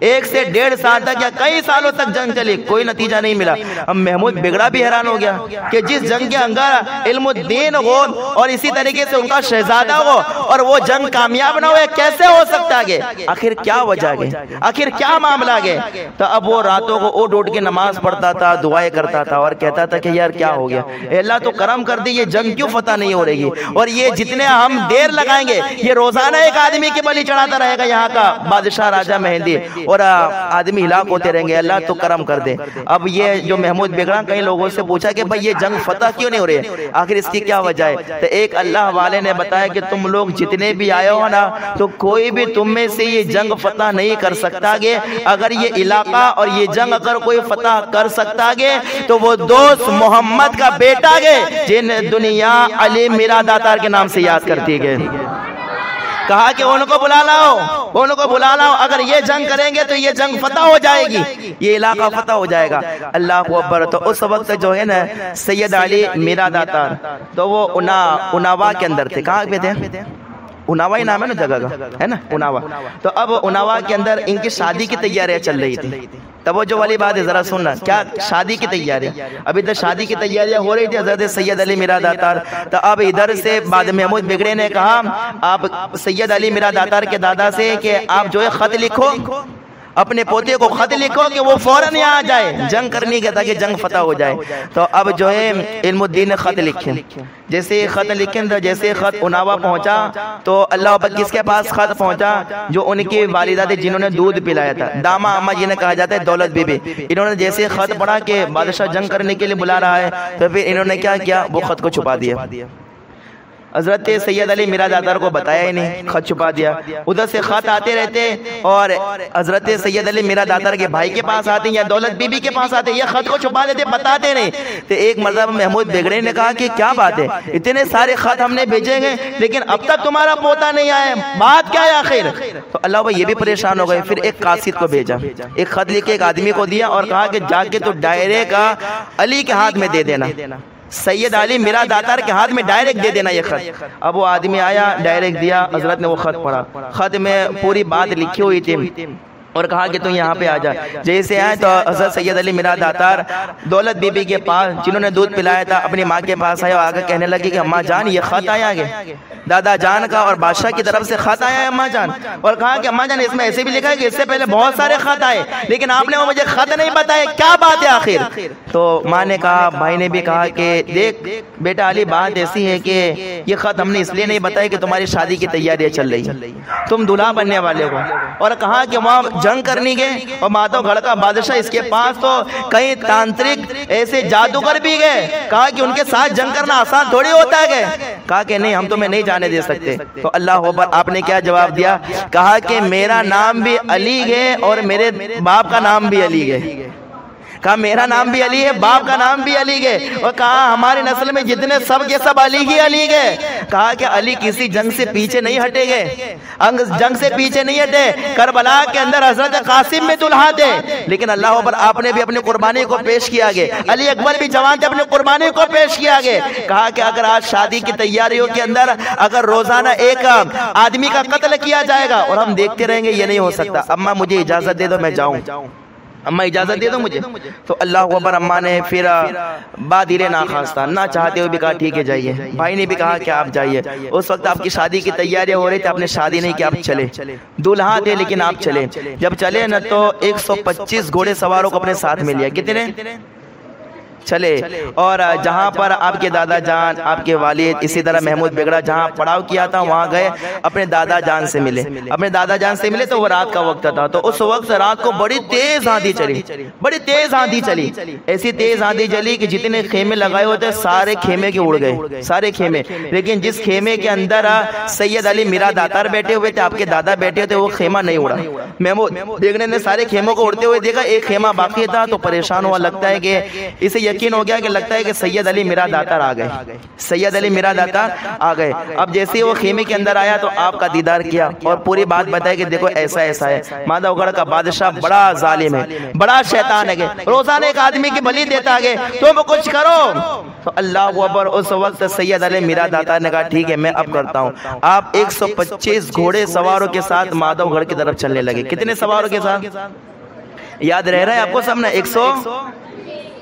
S1: 1 से 1.5 साल तक या कई सालों तक जंग चली, कोई नतीजा नहीं मिला। अब महमूद बिगड़ा भी हैरान हो गया कि जिस जंग के अंदर इल्मुद्दीन हो और इसी तरीके से उनका शहजादा हो और वो जंग कामयाब ना हो, कैसे हो सकता है? आखिर क्या वजह है, आखिर क्या मामला है? तो अब वो रातों को उठ के नमाज पढ़ता था, दुआएं करता था और कहता था कि यार क्या हो गया, अल्लाह तो करम कर दी, ये जंग क्यों फतह नहीं हो रही, और ये जितने हम देर लगाएंगे ये रोजाना एक आदमी की बलि चढ़ाता रहेगा यहाँ का बादशाह राजा मेहंदी, और आदमी हिलाक होते रहेंगे, अल्लाह तो करम कर दे। अब ये जो महमूद बिगड़ा कई लोगों से पूछा कि भाई ये जंग फतह क्यों नहीं हो रही है, आखिर इसकी क्या वजह है? तो एक अल्लाह वाले ने बताया कि तुम लोग जितने भी आए हो ना, तो कोई भी तुम में से ये जंग फतह नहीं कर सकता गे। अगर ये इलाका और ये जंग अगर कोई फतह कर सकता गे तो वो दोस्त मोहम्मद का बेटा गे, जिन दुनिया अली मीरा दातार के नाम से याद करती गे। कहा कि उनको बुला लाओ, उनको बुला लाओ, अगर ये जंग करेंगे तो ये जंग फतह हो जाएगी, ये इलाका फतह हो जाएगा। अल्लाह को अकबर। तो उस वक्त जो है ना सैयद अली मीरा दातार, तो वो उनावा के अंदर थे। कहाँ पे थे? उनावा ही नाम है ना जगह का, है ना, उनावा। तो अब उनावा के अंदर इनकी शादी की तैयारियां चल रही थी। तब वो जो वाली बात है जरा सुनना, क्या शादी की तैयारी, अभी तक शादी की तैयारियां हो रही थी हजरत सैयद अली मीरा दातार। तो अब इधर से बाद महमूद बिगड़े ने कहा आप सैयद अली मीरा दातार के दादा से कि आप जो है खत लिखो, अपने पोते को खत लिखो कि वो फौरन यहाँ आ जाए जंग करनी के, ताकि जंग फतह हो जाए। तो अब जो है इल्मुद्दीन ने खत लिखे। जैसे खत लिखे तो जैसे खत उनावा पहुंचा तो अल्लाह पर किसके पास खत पहुंचा? जो उनकी वालिदा थी जिन्होंने दूध पिलाया था, दामा अम्मा जिन्हें कहा जाता है दौलत बीबी। इन्होंने जैसे खत पढ़ा कि बादशाह जंग करने के लिए बुला रहा है, तो फिर इन्होंने क्या किया, वो खत को छुपा दिया। हजरत सैयद अली मीरा दातार को बताया ही नहीं, खत छुपा दिया। उधर से खत आते रहते और हजरत सैयद अली मीरा दातार के भाई के पास आते या दौलत बीबी के पास आते, ये खत को छुपा देते, बताते नहीं। तो एक मरतबा महमूद बिगड़े ने कहा कि क्या बात है, इतने सारे खत हमने भेजे हैं लेकिन अब तक तुम्हारा पोता नहीं आया, बात क्या है आखिर? तो अल्लाह भाई ये भी परेशान हो गए। फिर एक कासिद को भेजा, एक खत लिख के एक आदमी को दिया और कहा कि जाके तो डायरे का अली के हाथ में दे देना, सैयद अली मीरा दातार के हाथ में डायरेक्ट दे देना ये खत। अब वो आदमी आया, डायरेक्ट दिया, हजरत ने वो खत पढ़ा। खत में पूरी बात लिखी हुई थी और कहा कि तुम यहाँ पे आ जा। जैसे आए तो हजरत सैयद अली मीरा दातार दौलत बीबी के पास जिन्होंने दूध पिलाया था अपनी माँ के पास आए और आगे कहने लगे कि अम्मा जान ये खत आया है दादा जान का और बादशाह की तरफ से खत आया है अम्मा जान। और कहा कि अम्मा जान इसमें ऐसे भी लिखा है कि इससे पहले बहुत सारे खत आए लेकिन आपने वो मुझे खत नहीं बताए, क्या बात है आखिर? तो माँ ने कहा, भाई ने भी कहा कि देख बेटा अली बात ऐसी है कि ये खत हमने इसलिए नहीं बताया कि तुम्हारी शादी की तैयारियां चल रही है, तुम दूल्हा बनने वाले हो। और कहा कि वहाँ जंग करनी गए और माधवगढ़ का बादशाह इसके पास तो कई तांत्रिक ऐसे जादूगर भी गए, कहा कि उनके साथ जंग करना आसान थोड़ी होता है। कहा कि नहीं हम तुम्हें नहीं जाने दे सकते। तो अल्लाह पर आपने क्या जवाब दिया? कहा कि मेरा नाम भी अली है और मेरे बाप का नाम भी अली है। कहा मेरा नाम भी अली है, बाप का नाम भी अली है। और कहा हमारे नस्ल में जितने सब के सब अली ही अली है। कहा कि अली किसी जंग से पीछे नहीं हटेंगे, जंग से पीछे नहीं हटे। करबला के अंदर हजरत कासिम में दुल्हा थे लेकिन अल्लाह पर आपने भी अपनी कुर्बानी को पेश किया गया। अली अकबर भी जवान थे, अपनी कुर्बानी को पेश किया गया। कहा कि अगर आज शादी की तैयारियों के अंदर अगर रोजाना एक आदमी का कत्ल किया जाएगा और हम देखते रहेंगे, ये नहीं हो सकता। अम्मा मुझे इजाजत दे दो मैं जाऊं, अम्मा इजाजत दे दो मुझे। तो अल्लाह अकबर अम्मा ने फिर बादिले ना खास्ता ना चाहते हुए भी कहा ठीक है जाइए। भाई ने भी कहा कि आप जाइए। उस वक्त आपकी शादी की तैयारियां हो रही थी, आपने शादी नहीं की, आप चले, दूल्हा थे लेकिन आप चले। जब चले न तो 125 घोड़े सवारों को अपने साथ में लिया। कितने चले और जहाँ पर आपके दादा जान आपके वालिद इसी तरह महमूद बिगड़ा जहाँ पड़ाव किया था वहाँ गए, अपने दादा जान से मिले। अपने दादा जान से मिले तो वो रात का वक्त था। तो उस वक्त रात को बड़ी तेज आंधी चली, बड़ी तेज आंधी चली, ऐसी तेज आंधी चली कि जितने खेमे लगाए होते सारे खेमे के उड़ गए, सारे खेमे। लेकिन जिस खेमे के अंदर सैयद अली मीरा दातार बैठे हुए थे, आपके दादा बैठे थे, वो खेमा नहीं उड़ा। महमूद बिगड़े ने सारे खेमों को उड़ते हुए देखा, एक खेमा बाकी था तो परेशान हुआ। लगता है कि इसे यकीन हो गया कि लगता है कि सैयद अली मीरा दातार आ गए, सैयद अली मीरा दातार आ गए। अब जैसे ही वो खेमे के अंदर आया तो आपका दीदार किया और पूरी बात बताई कि देखो ऐसा ऐसा है, माधवगढ़ का बादशाह बड़ा जालिम है, बड़ा शैतान है, रोजाना एक आदमी की बलि देता है, तुम कुछ करो। तो अल्लाह अकबर, उस वक्त सैयद अली मीरा दातार ने कहा ठीक है मैं अब करता हूँ। आप 125 घोड़े सवारों के साथ माधवगढ़ की तरफ चलने लगे। कितने सवारों के साथ याद रह रहा है आपको सब ना?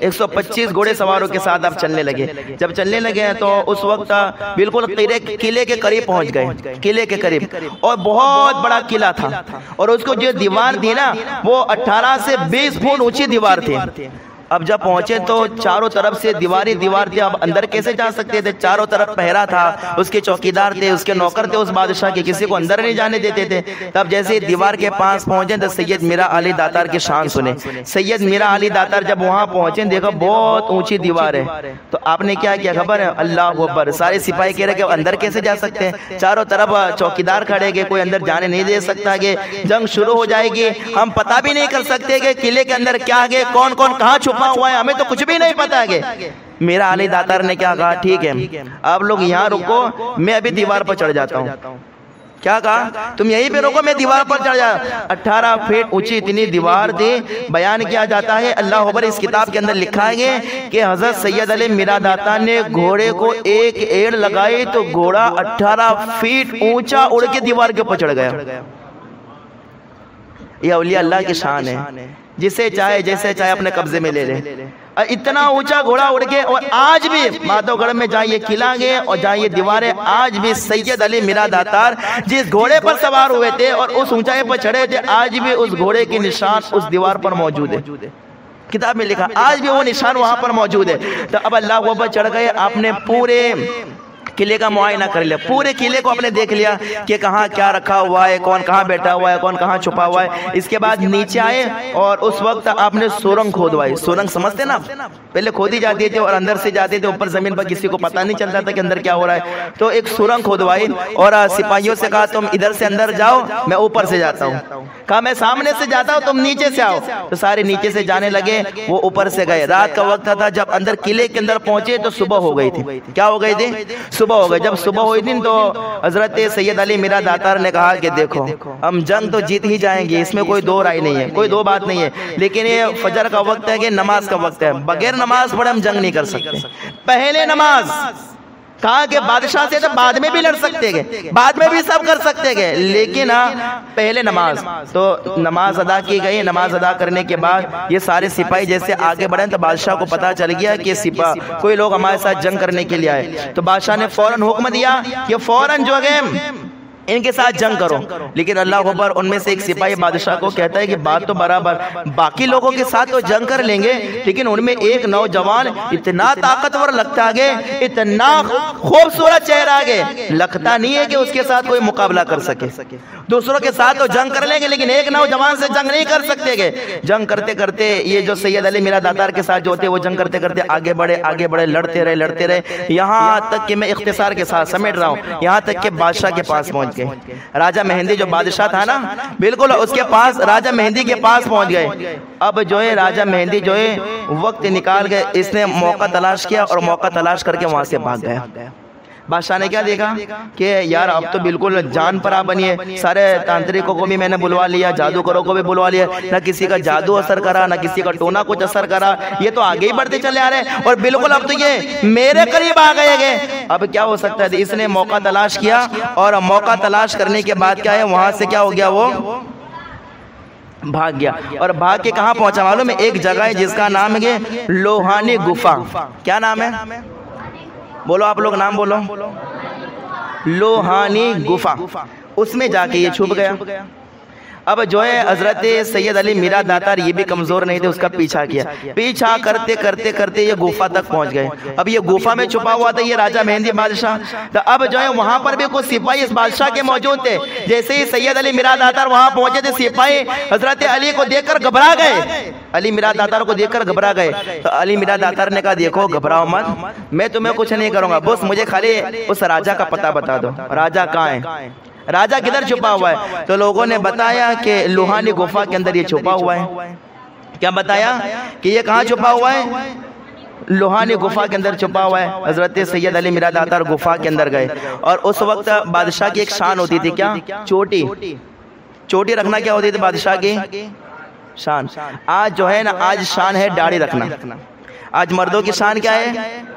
S1: 125 घोड़े सवारों के साथ आप चलने लगे। जब चलने लगे तो उस वक्त बिल्कुल किले के करीब पहुंच गए, किले के करीब, और बहुत बड़ा किला था और उसको जो दीवार थी ना वो 18 से 20 फुट ऊंची दीवार थी। अब जब पहुंचे तो चारों तरफ से दीवार थी। अब अंदर कैसे जा सकते थे? चारों तरफ पहरा था, उसके चौकीदार थे, उसके नौकर थे उस बादशाह के, किसी को अंदर नहीं जाने देते थे। तब जैसे दीवार के पास पहुंचे तो सैयद मीरा अली दातार की शान सुने। सैयद मीरा अली दातार जब वहां पहुंचे देखा बहुत ऊंची दीवार है, तो आपने क्या किया खबर है? अल्लाह अकबर, सारे सिपाही कह रहे कि अंदर कैसे जा सकते हैं? चारों तरफ चौकीदार खड़े के, कोई अंदर जाने नहीं दे सकता, कि जंग शुरू हो जाएगी, हम पता भी नहीं कर सकते कि किले के अंदर क्या है, कौन कौन कहाँ छुपा हुआ है, हमें तो कुछ भी नहीं पता है। मेरा अली दातार ने क्या कहा, ठीक है आप लोग यहाँ रुको, मैं अभी दीवार पर चढ़ जाता हूँ। क्या कहा? तुम यहीं पे रुको, मैं दीवार पर चढ़ जा। 18 फीट ऊंची इतनी दीवार थी। बयान किया जाता है अल्लाह अकबर, इस किताब के अंदर लिखा है कि हजरत सैयद अली मीरा दातार ने घोड़े को एक एड़ लगाई तो घोड़ा 18 फीट ऊंचा उड़ के दीवार के ऊपर चढ़ गया। यह औलिया अल्लाह की शान है, जिसे चाहे जैसे चाहे अपने कब्जे में ले ले। इतना ऊंचा घोड़ा उड़ के, और आज भी माधवगढ़ में जहाँ ये किला गए और जहाँ ये दीवारें, आज भी सैयद अली मीरा दातार जिस घोड़े पर सवार हुए थे और उस ऊंचाई पर चढ़े थे, आज भी उस घोड़े के निशान उस दीवार पर मौजूद है। किताब में लिखा आज भी वो निशान वहां पर मौजूद है। तो अब अल्लाह वो चढ़ गए, आपने पूरे किले का मुआयना कर लिया, पूरे किले को आपने देख लिया कि कहाँ क्या रखा हुआ है, कौन कहाँ बैठा हुआ है, कौन कहाँ छुपा हुआ है। इसके बाद नीचे आए और उस वक्त आपने सुरंग खोदवाई। सुरंग समझते ना, पहले खोदी जाती थी और अंदर से जाते थे ऊपर जमीन पर, किसी को पता नहीं चलता था कि अंदर क्या हो रहा है। तो एक सुरंग खोदवाई और सिपाहियों से कहा तुम इधर से अंदर जाओ, मैं ऊपर से जाता हूँ। कहा मैं सामने से जाता हूँ, तुम नीचे से आओ। तो सारे नीचे से जाने लगे, वो ऊपर से गए। रात का वक्त था, जब अंदर किले के अंदर पहुंचे तो सुबह हो गई थी। क्या हो गई थी? सुबह हो गई। जब सुबह हुई थी तो हजरत सैयद अली मीरा दातार ने कहा कि देखो हम जंग तो जीत ही जाएंगे, इसमें कोई दो राय नहीं है, कोई दो बात नहीं है, लेकिन ये फजर का वक्त है कि नमाज का वक्त है, बगैर नमाज पढ़े हम जंग नहीं कर सकते। पहले नमाज कहा कि बादशाह से तो बाद में भी लड़ सकते हैं, बाद में भी सब कर सकते हैं, लेकिन पहले नमाज। तो नमाज अदा की गई। नमाज अदा करने के बाद ये सारे सिपाही जैसे आगे बढ़े तो बादशाह को पता चल गया कि कोई लोग हमारे साथ जंग करने के लिए आए। तो बादशाह ने फौरन हुक्म दिया कि फौरन जो है इनके साथ जंग करो। लेकिन अल्लाह अकबर, उनमें से एक सिपाही बादशाह को कहता है कि बात तो बराबर, बाकी लोगों के साथ तो जंग कर लेंगे, लेकिन उनमें एक नौजवान इतना ताकतवर लगता है, इतना खूबसूरत चेहरा है, लगता नहीं है कि उसके साथ कोई मुकाबला कर सके। दूसरों के साथ तो जंग कर लेंगे, लेकिन एक नौजवान से जंग नहीं कर सकते। जंग करते करते ये जो सैयद अली मीरा दातार के साथ जो थे वो जंग करते करते आगे बढ़े, लड़ते रहे, यहाँ तक कि मैं इख्तिसार के साथ समेट रहा हूँ, यहाँ तक कि बादशाह के पास पहुंच गए। राजा मेहंदी जो बादशाह था ना, बिल्कुल उसके पास, राजा मेहंदी के पास पहुंच गए। अब जो है राजा मेहंदी जो है वक्त निकाल गए, इसने मौका तलाश किया और मौका तलाश करके वहां से भाग गया। बादशाह ने क्या देखा कि यार अब तो बिल्कुल जान पर आ बनी है, सारे तांत्रिकों को भी मैंने बुलवा लिया, जादूगरों को भी बुलवा लिया, ना किसी का जादू असर करा, ना किसी का टोना कुछ असर करा, ये तो आगे ही बढ़ते चले आ रहे हैं और बिल्कुल अब तो ये मेरे करीब आ गए। अब क्या हो सकता है? इसने मौका तलाश किया और मौका तलाश करने के बाद क्या है, वहां से क्या हो गया, वो भाग गया। और भाग के कहाँ पहुंचा मालूम है? एक जगह है जिसका नाम है लोहानी गुफा। क्या नाम है? बोलो आप लोग, नाम बोलो। लोहानी गुफा। उसमें जाके ये छुप गया। अब जो है हजरत सैयद अली मीरा दातार ये भी कमजोर नहीं थे, उसका पीछा किया। पीछा करते करते करते ये गुफा तक पहुंच गए। अब ये गुफा में छुपा हुआ था ये राजा मेहंदी बादशाह। तो अब जो है वहां पर भी कुछ सिपाही इस बादशाह के मौजूद थे। जैसे ही सैयद अली मीरा दातार वहां पहुंचे थे, सिपाही हजरत अली को देखकर घबरा गए, अली मीरा दातार को देखकर घबरा गए। तो अली मीरा दातार ने कहा देखो घबराओ मत, मैं तुम्हें कुछ नहीं करूंगा, बस मुझे खाली उस राजा का पता बता दो, राजा कहाँ है, राजा किधर छुपा हुआ है। तो लोगों ने बताया कि लोहानी गुफा के अंदर ये छुपा हुआ है। क्या बताया कि ये कहाँ छुपा हुआ है? लोहानी गुफा के अंदर छुपा हुआ है। हजरत सैयद अली मीरा दातार गुफा के अंदर गए और उस वक्त बादशाह की एक शान होती थी, क्या? चोटी। चोटी रखना क्या होती थी बादशाह की शान। आज जो है ना, आज शान है दाढ़ी रखना। आज मर्दों की शान क्या है?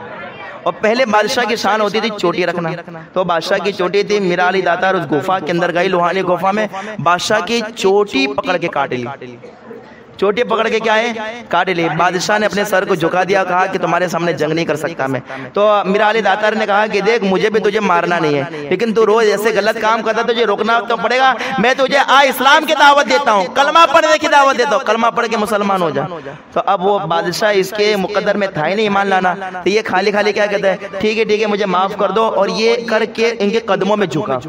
S1: और पहले बादशाह की शान होती थी चोटी रखना। तो बादशाह की चोटी थी। मीरा अली दातार उस गुफा के अंदर गई, लोहानी गुफा में, बादशाह की चोटी पकड़ के काट ली। चोटी पकड़ के क्या है? काट ली। बादशाह ने अपने सर को झुका दिया, कहा कि तुम्हारे सामने जंग नहीं कर सकता मैं। तो मीरा अली दातार ने कहा कि देख, मुझे भी तुझे मारना नहीं है, लेकिन तू रोज ऐसे गलत काम करता, तुझे रोकना तो पड़ेगा। मैं तुझे इस्लाम की दावत देता हूँ, कलमा पढ़ने की दावत देता हूँ, कलमा पढ़ के मुसलमान हो जा। तो अब वो बादशाह, इसके मुकद्दर में था ही नहीं ईमान लाना, तो ये खाली खाली क्या कहता है, ठीक है ठीक है मुझे माफ कर दो, और ये करके इनके कदमों में झुका।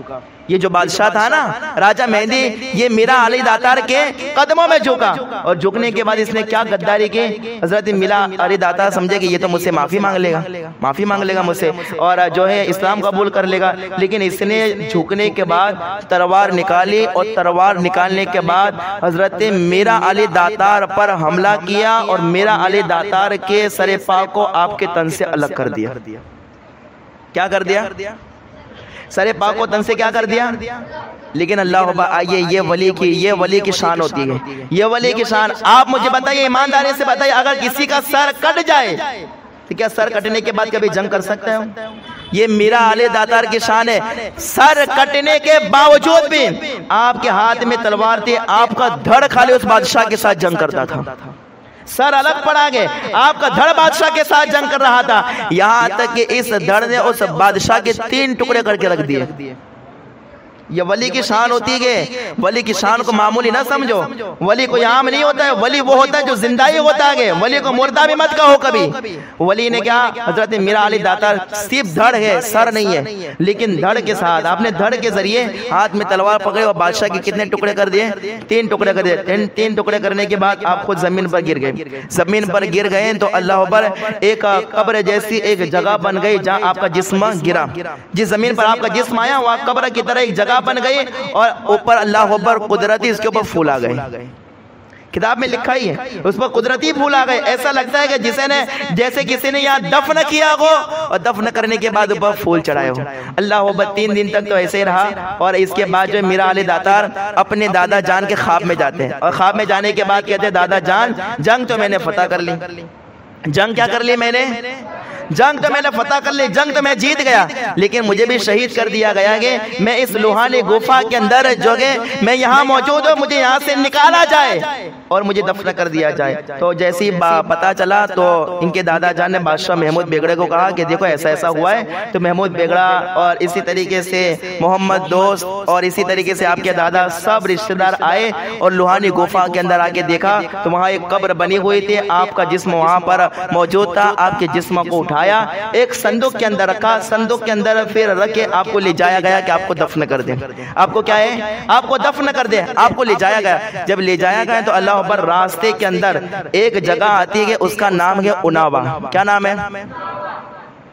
S1: ये जो बादशाह था ना, राजा मेहंदी, ये मीरा अली दातार के कदमों में झुका। और झुकने के बाद इसने क्या गद्दारी की, हजरत मीरा अली दातार समझे कि ये तो मुझसे माफी मांग लेगा, माफी मांग लेगा मुझसे, और जो है इस्लाम कबूल कर लेगा। लेकिन इसने झुकने के बाद तलवार निकाली, और तलवार निकालने के बाद हजरत मीरा अली दातार पर हमला किया, और मीरा अली दातार के सरे पाँव को आपके तन से अलग कर दिया। क्या कर दिया? सरे पाक को तन से क्या कर दिया? लेकिन अल्लाह, आइए, ये वली की शान होती है, ये वली की शान। आप मुझे बताइए, ईमानदारी से बताइए, अगर किसी का सर कट जाए तो क्या सर कटने के बाद कभी जंग कर सकते हैं? ये मीरा अली दातार की शान है। सर कटने के बावजूद भी आपके हाथ में तलवार थी, आपका धड़ खाली उस बादशाह के साथ जंग करता था। सर अलग पड़ा गए, आपका धड़ बादशाह के साथ जंग कर रहा था, यहाँ तक कि इस धड़ ने उस बादशाह के 3 टुकड़े करके रख दिए। ये वली की शान होती है। वली की शान को मामूली ना समझो। वली कोई आम नहीं होता है, वली वो होता है जो जिंदा ही होता है। वली को मुर्दा भी मत कहो कभी। वली ने क्या, हजरत मीरा अली दातार सिर्फ धड़ है, सर नहीं है, लेकिन धड़ के साथ आपने धड़ के जरिए हाथ में तलवार पकड़े और बादशाह के कितने टुकड़े कर दिए? 3 टुकड़े कर दिए। 3 टुकड़े करने के बाद आप खुद जमीन पर गिर गए। जमीन पर गिर गए तो अल्लाह अकबर, एक कब्र जैसी एक जगह बन गई जहाँ आपका जिस्म गिरा। जिस जमीन पर आपका जिस्म आया वहाँ कब्र की तरह एक जगह बन गई, और ऊपर अल्लाह अकबर कुदरती इसके ऊपर फूल आ गए। किताब में लिखा ही है, उस पर कुदरती फूल आ गए। ऐसा लगता है कि जैसे किसी ने यहाँ दफन किया हो, और दफन करने के बाद ऊपर फूल चढ़ाए हो। अल्लाह अकबर 3 दिन तक तो ऐसे ही रहा। और इसके बाद जो मीरा अली दातार अपने दादा जान के ख्वाब में जाते हैं, और ख्वाब में जाने के बाद कहते हैं, दादा जान, जंग तो मैंने फतह कर ली। जंग क्या कर ली मैंने? जंग तो मैंने फतह कर ली, जंग तो मैं जीत गया, लेकिन मुझे भी शहीद कर दिया गया कि मैं इस लोहानी गुफा के अंदर जो है मैं यहाँ मौजूद हूँ, मुझे यहाँ से निकाला जाए और मुझे दफन कर दिया जाए। तो जैसे ही पता चला तो इनके दादा जान ने बादशाह महमूद बेगड़े को कहा कि देखो ऐसा ऐसा हुआ है। तो महमूद बेगड़ा और इसी तरीके से मोहम्मद दोस्त और इसी तरीके से आपके दादा सब रिश्तेदार आए और लोहानी गुफा के अंदर आके देखा तो वहाँ एक कब्र बनी हुई थी, आपका जिस्म वहाँ पर मौजूद था। आपके जिस्म को उठाया, एक संदूक के अंदर रखा, संदूक के अंदर फिर रख के आपको ले जाया गया कि आपको दफन कर दे। आपको क्या है? आपको दफन कर दे। आपको ले जाया गया। जब ले जाया गया तो अल्लाह पर रास्ते के अंदर एक जगह आती है, उसका नाम है उनावा। क्या नाम है?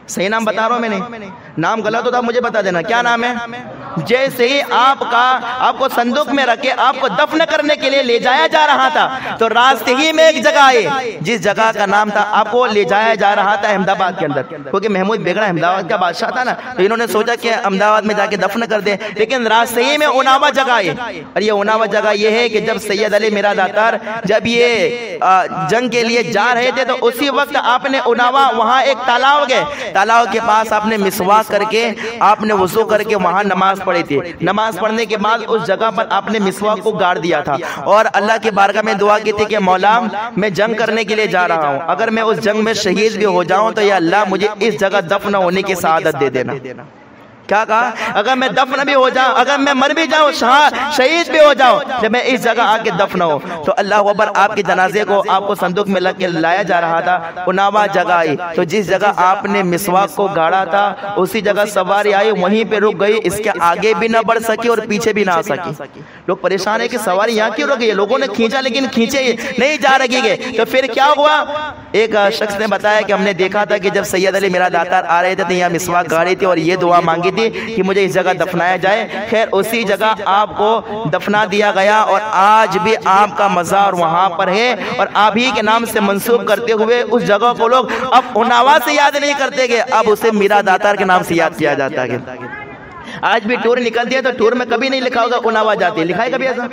S1: सही नाम बता रहा हूं मैंने, नाम गलत होता मुझे बता देना। क्या नाम है? जैसे ही आपको संदूक में रखे आपको दफन करने के लिए ले जाया जा रहा था तो रास्ते ही में एक जगह आई, जिस जगह का नाम था, आपको ले जाया जा रहा था अहमदाबाद के अंदर, क्योंकि महमूद बेगड़ा अहमदाबाद का बादशाह था ना, तो इन्होंने सोचा कि अहमदाबाद में जाके दफन कर दे। लेकिन रास्ते ही में उनावा जगह आई, और ये उनावा जगह ये है कि जब सैयद अली मीरा दातार जब ये जंग के लिए जा रहे थे तो उसी वक्त आपने उनावा, वहाँ एक तालाब गए, तालाब के पास आपने मिसवाक करके आपने वुज़ू करके वहाँ नमाज पढ़ी थी। नमाज पढ़ने के बाद उस जगह पर आपने मिसवाक को गाड़ दिया था और अल्लाह की बारगाह में दुआ की थी कि मौला मैं जंग करने के लिए जा रहा हूँ, अगर मैं उस जंग में शहीद भी हो जाऊं तो या अल्लाह मुझे इस जगह दफन होने की सआदत दे देना। क्या कहा? अगर मैं दफन भी हो जाऊं, अगर मैं मर भी जाऊं, शहीद भी हो जाऊं, जब मैं इस जगह आके दफन हो। तो अल्लाह अकबर आपके जनाजे को आपको संदूक में लग के लाया जा रहा था। उनावा जगह आई तो जिस जगह आपने मिसवाक को गाड़ा था उसी जगह सवारी आई, वहीं पे रुक गई, इसके आगे भी ना बढ़ सकी और पीछे भी ना आ सकी। लोग परेशान है कि सवारी यहाँ क्यों रुक गई, लोगों ने खींचा लेकिन खींचे नहीं जा रही गए। तो फिर क्या हुआ? एक शख्स ने बताया कि हमने देखा था कि जब सैयद अली मीरा दातार आ रहे थे तो यहाँ मिसवाक गाड़ी थी और ये दुआ मांगी थी कि मुझे इस जगह दफनाया जाए। खैर उसी जगह आपको दफना दिया गया और आज भी आपका मज़ार वहाँ पर है और आप ही के नाम से मंसूब करते हुए उस जगह को लोग अब उनावा से याद नहीं करते गए, अब उसे मीरा दातार के नाम से याद किया जाता है। आज भी टूर निकलती है तो टूर में कभी नहीं लिखा होगा उनावा जाती है, लिखा है कभी ऐसा?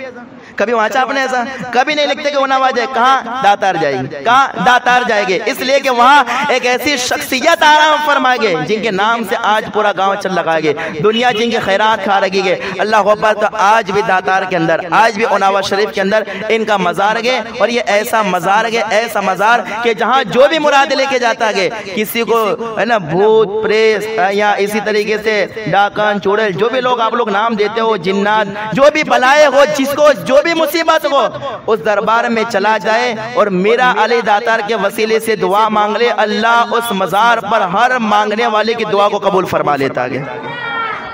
S1: कभी वाचा आपने ऐसा? कभी नहीं लिखते कि उनावा जाए, कहाँ दातार जाएगी, कहाँ दातार जाएंगे, इसलिए कि वहाँ एक ऐसी शख्सियत आराम फरमाएंगे जिनके नाम से आज पूरा गांव चल लगाएंगे, दुनिया जिनके खैरात खा रही है। अल्लाह अकबर। तो आज भी दातार के अंदर, आज भी उनावा शरीफ के अंदर इनका मज़ार है और ये ऐसा मज़ार है, ऐसा मज़ार कि जहाँ जो भी मुराद लेके जाता है, किसी को है ना भूत प्रेत या इसी तरीके से डाकन चुड़ैल जो भी लोग आप लोग नाम देते हो, जिन्नात, जो भी बलाए हो, जिसको जो भी मुसीबत हो, उस दरबार में चला जाए और मेरा अली दातार के वसीले से दुआ मांग ले, अल्लाह उस मज़ार पर हर मांगने वाले की दुआ को कबूल फरमा लेता है।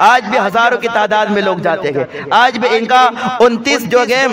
S1: आज भी हजारों की तादाद में लोग जाते हैं। आज भी इनका 29 जो है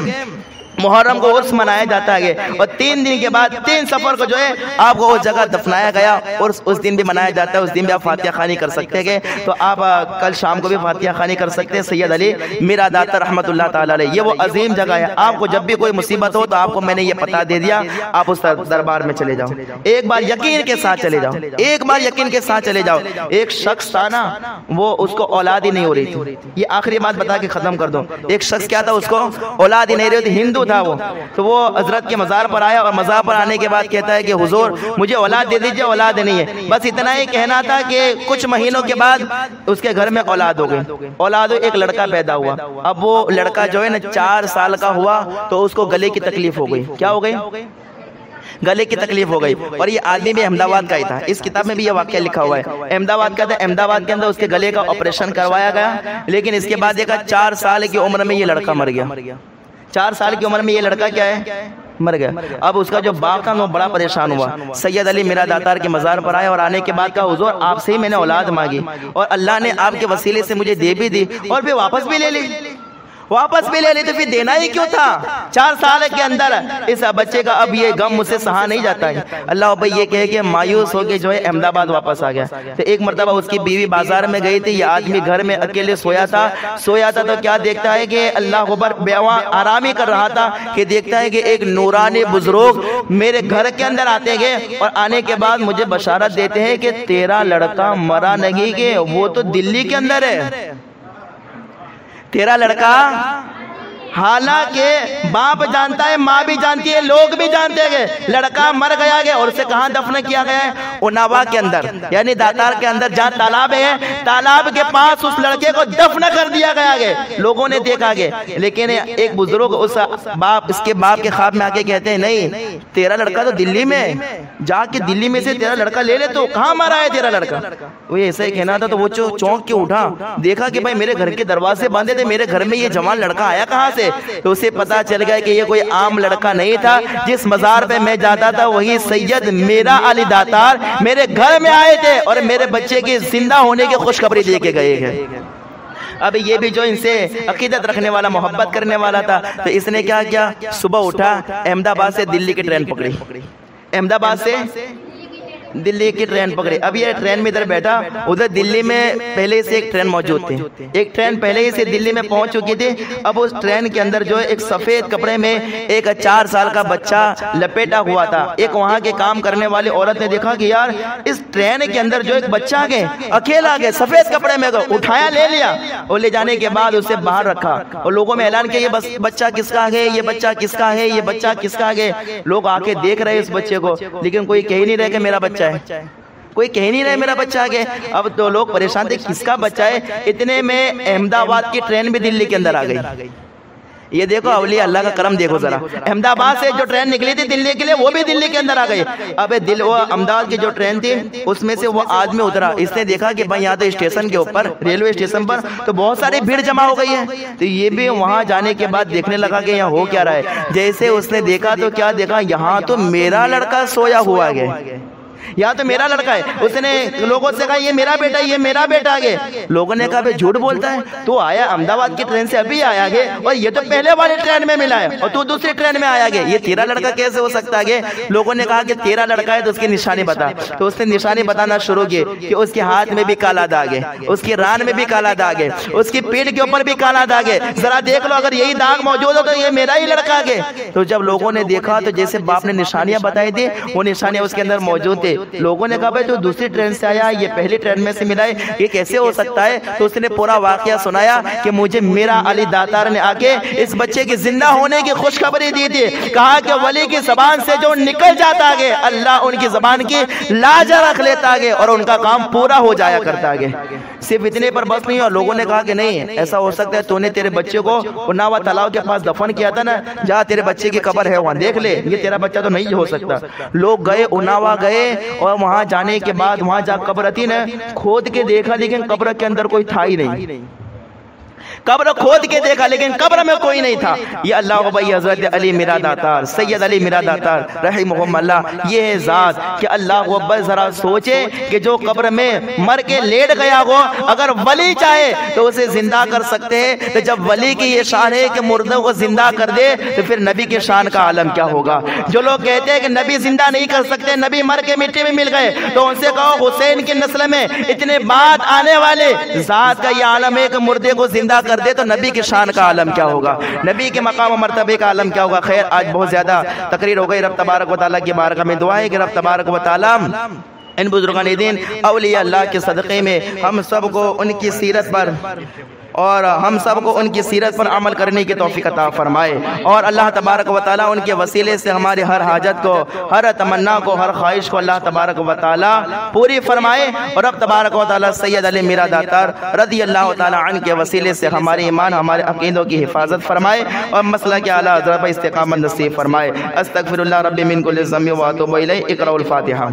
S1: मुहर्रम को उर्स मनाया जाता है और 3 दिन के बाद 3 सफर को जो है आपको उस जगह दफनाया गया और उस दिन भी मनाया जाता है। उस दिन भी आप फातिहा खानी कर सकते हैं, तो आप कल शाम को भी फातिहा खानी कर सकते हैं। सैयद अली मीरा दातार रहमतुल्लाह ताला अलैह, ये वो अजीम जगह है। आपको जब भी कोई मुसीबत हो तो आपको मैंने ये पता दे दिया, आप उस दरबार में चले जाओ, एक बार यकीन के साथ चले जाओ, एक बार यकीन के साथ चले जाओ। एक शख्स था ना, वो उसको औलाद ही नहीं हो रही थी, ये आखिरी बात बता के खत्म कर दो। एक शख्स क्या था, उसको औलाद ही नहीं रही थी, हिंदू था वो। तो वो हजरत के मज़ार पर आया और मज़ार पर आने के बाद कहता है कि हुजूर मुझे औलाद दे दीजिए, औलाद नहीं है। बस इतना ही कहना था कि कुछ महीनों के बाद उसके घर में औलाद हो गई, औलाद हो, एक लड़का पैदा हुआ। अब वो लड़का जो है ना 4 साल का हुआ तो उसको गले की तकलीफ हो गई। क्या हो गई? गले की तकलीफ हो गई। और ये आदमी भी अहमदाबाद का ही था, इस किताब में भी ये वाक्य लिखा हुआ है, अहमदाबाद का था। अहमदाबाद के अंदर उसके गले का ऑपरेशन करवाया गया, लेकिन इसके बाद देखा 4 साल की उम्र में ये लड़का मर गया। 4 साल की उम्र में ये लड़का क्या है, मर गया। अब उसका जो बाप था वो बड़ा परेशान हुआ। सैयद अली मीरा दातार के मज़ार पर आया और आने के बाद कहा हुजूर आपसे ही मैंने औलाद मांगी और अल्लाह ने आपके वसीले से मुझे दे भी दी और फिर वापस भी ले ली, वापस भी ले ली, तो फिर देना ही क्यों था? 4 साल के अंदर इस बच्चे का अब ये गम मुझसे सहा नहीं जाता है। अल्लाह भाई ये कहे कि मायूस होके जो है अहमदाबाद वापस आ गया। तो एक मरतबा उसकी बीवी बाजार में गई थी, ये आदमी घर में अकेले सोया था तो क्या देखता है कि अल्लाह अकबर बेवा आराम ही कर रहा था कि देखता है कि एक नूरानी बुजुर्ग मेरे घर के अंदर आते गए और आने के बाद मुझे बशारत देते हैं कि तेरा लड़का मरा नहीं, के वो तो दिल्ली के अंदर है, तेरा लड़का। हालांकि बाप जानता है, माँ भी जानती है, लोग भी जानते हैं लड़का मर गया है और उसे कहाँ दफन किया गया है? उनावा के अंदर, यानी दातार के अंदर जहाँ तालाब है, तालाब के पास उस लड़के को दफन कर दिया गया है। लोगों ने देखा गया, लेकिन एक बुजुर्ग उस बाप, इसके बाप के ख्वाब में आके कहते हैं नहीं तेरा लड़का तो दिल्ली में, जाके दिल्ली में से तेरा लड़का ले ले। तो कहाँ मरा है तेरा लड़का? वो ऐसा ही कहना था। तो वो चौंक के उठा, देखा कि भाई मेरे घर के दरवाजे बंदे थे, मेरे घर में ये जवान लड़का आया कहाँ से? तो उसे पता चल गया कि ये कोई आम लड़का नहीं था। जिस मज़ार पे मैं जाता था वही सैयद मीरा अली दातार मेरे घर में आए थे और मेरे बच्चे के जिंदा होने की खुशखबरी दे के गए हैं। अब ये भी जो इनसे अकीदत रखने वाला, मोहब्बत करने वाला था, तो इसने क्या किया, सुबह उठा, अहमदाबाद से दिल्ली की ट्रेन पकड़ी, अहमदाबाद से दिल्ली की ट्रेन पकड़ी। अब ये ट्रेन में इधर बैठा, उधर दिल्ली में पहले से एक ट्रेन मौजूद थी, एक ट्रेन पहले ही से दिल्ली में पहुंच चुकी थी। अब उस ट्रेन के अंदर जो है एक सफेद कपड़े में एक 4 साल का बच्चा लपेटा हुआ था। एक वहां के काम करने वाली औरत ने देखा कि यार इस ट्रेन के अंदर जो एक बच्चा आ गया, अकेला आ गया, सफेद कपड़े में, उठाया, ले लिया और ले जाने के बाद उसे बाहर रखा और लोगों में ऐलान किया ये बस बच्चा किसका है, ये बच्चा किसका है, ये बच्चा किसका है। लोग आके देख रहे इस बच्चे को, लेकिन कोई कह ही नहीं रहे कि मेरा बच्चा है, कोई कह नहीं रहे मेरा बच्चा आ गया। अब तो लोग परेशान थे किसका बच्चा है। इतने में अहमदाबाद की ट्रेन भी दिल्ली के अंदर आ गई। ये देखो अवलिया अल्लाह का करम देखो जरा, अहमदाबाद से जो ट्रेन निकली थी दिल्ली के लिए वो भी दिल्ली के अंदर आ गई। अब वो अहमदाबाद की जो ट्रेन थी उसमें से वो आदमी उतरा, इसने देखा कि भाई यहाँ तो स्टेशन के ऊपर, रेलवे स्टेशन पर तो बहुत सारी भीड़ जमा हो गई है। तो ये भी वहाँ जाने के बाद देखने लगा कि यहाँ हो क्या रहा है। जैसे उसने देखा तो क्या देखा, यहाँ तो मेरा लड़का सोया हुआ है। यहाँ तो मेरा लड़का है। उसने लोगों से कहा ये मेरा बेटा, ये मेरा बेटा आगे। लोगों ने कहा भाई झूठ बोलता है, तू आया अहमदाबाद की ट्रेन से अभी आया गे और ये तो पहले वाली ट्रेन में मिला है और तू दूसरी ट्रेन में आया गे, ये तेरा लड़का कैसे हो सकता है? लोगों ने कहा कि तेरा लड़का है तो उसकी निशानी बता। तो उसने निशानी बताना शुरू की कि उसके हाथ में भी काला दाग है, उसकी रान में भी काला दाग है, उसकी पीठ के ऊपर भी काला दाग है, जरा देख लो अगर यही दाग मौजूद हो तो ये मेरा ही लड़का आगे। तो जब लोगों ने देखा तो जैसे बाप ने निशानियां बताई थी वो निशानियां उसके अंदर मौजूद थे। लोगों ने कहा भाई तो दूसरी ट्रेन से आया, ये पहली ट्रेन में से मिला है, ये कैसे हो सकता है? तो उसने पूरा वाकया सुनाया कि मुझे मेरा अली दातार ने आके इस बच्चे की जिंदा होने की खुशखबरी दी थी। कहा कि वली की जबान से जो निकल जाता है अल्लाह उनकी जबान की लाज रख लेता है और उनका काम पूरा हो जाया करता है। सिर्फ इतने पर बस नहीं, और लोगों ने कहा कि नहीं ऐसा हो सकता है तूने तेरे बच्चे को उन्नावा तालाब के पास दफन किया था ना, जहाँ तेरे बच्चे की कब्र है वहां देख ले, ये तेरा बच्चा तो नहीं हो सकता। लोग गए, उन्नावा गए और वहां जाने के बाद वहां जा कब्र थी ना, खोद के देखा लेकिन कब्र के अंदर कोई था ही नहीं। कब्र खोद के देखा लेकिन कब्र में कोई नहीं था। ये अल्लाह भाई हजरत अली मीरा दातार, सैयद अली मीरा दातार रहमहुल्लाह, ये है जात कि अल्लाह अकबर जरा सोचे कि जो कब्र में मर के लेट गया हो अगर वली चाहे तो उसे जिंदा कर सकते हैं। तो जब वली की ये शान है कि मुर्दों को जिंदा कर दे तो फिर नबी के शान का आलम क्या होगा? जो लोग कहते हैं कि नबी जिंदा नहीं कर सकते, नबी मर के मिट्टी में मिल गए, तो उनसे कहो हुसैन की नस्ल में इतने बाद आने वाले जात का ये आलम है कि मुर्दे को जिंदा कर दे, तो नबी के शान का आलम क्या होगा? नबी के मकाम और मर्तबे का आलम क्या होगा? खैर आज बहुत ज्यादा तकरीर हो गई। रब तबारक व तआला की बारगाह में दुआ है कि रब तबारक व तआला इन बुजुर्गान दीन औलिया अल्लाह के सदक़े में हम सबको उनकी सीरत पर और हम सबको उनकी सीरत पर अमल करने की तौफीक अता फरमाए, और अल्लाह तबारक व तआला उनके वसीले से हमारे हर हाजत को, हर तमन्ना को, हर ख्वाहिश को अल्लाह तबारक व तआला पूरी फरमाए। और अब तबारक व तआला सैयद अली मीरा दातार रज़ी अल्लाह तआला अन्हु के वसीले से हमारे ईमान, हमारे अक़ीदों की हिफाजत फरमाए और मसला के आला हज़रत पर इस्तिक़ामत नसीब फरमाए। अस्तग़फिरुल्लाह रब्बी मिन कुल्लि ज़म्बिन व अतूबु इलैहि। इक़राउल फ़ातिहा।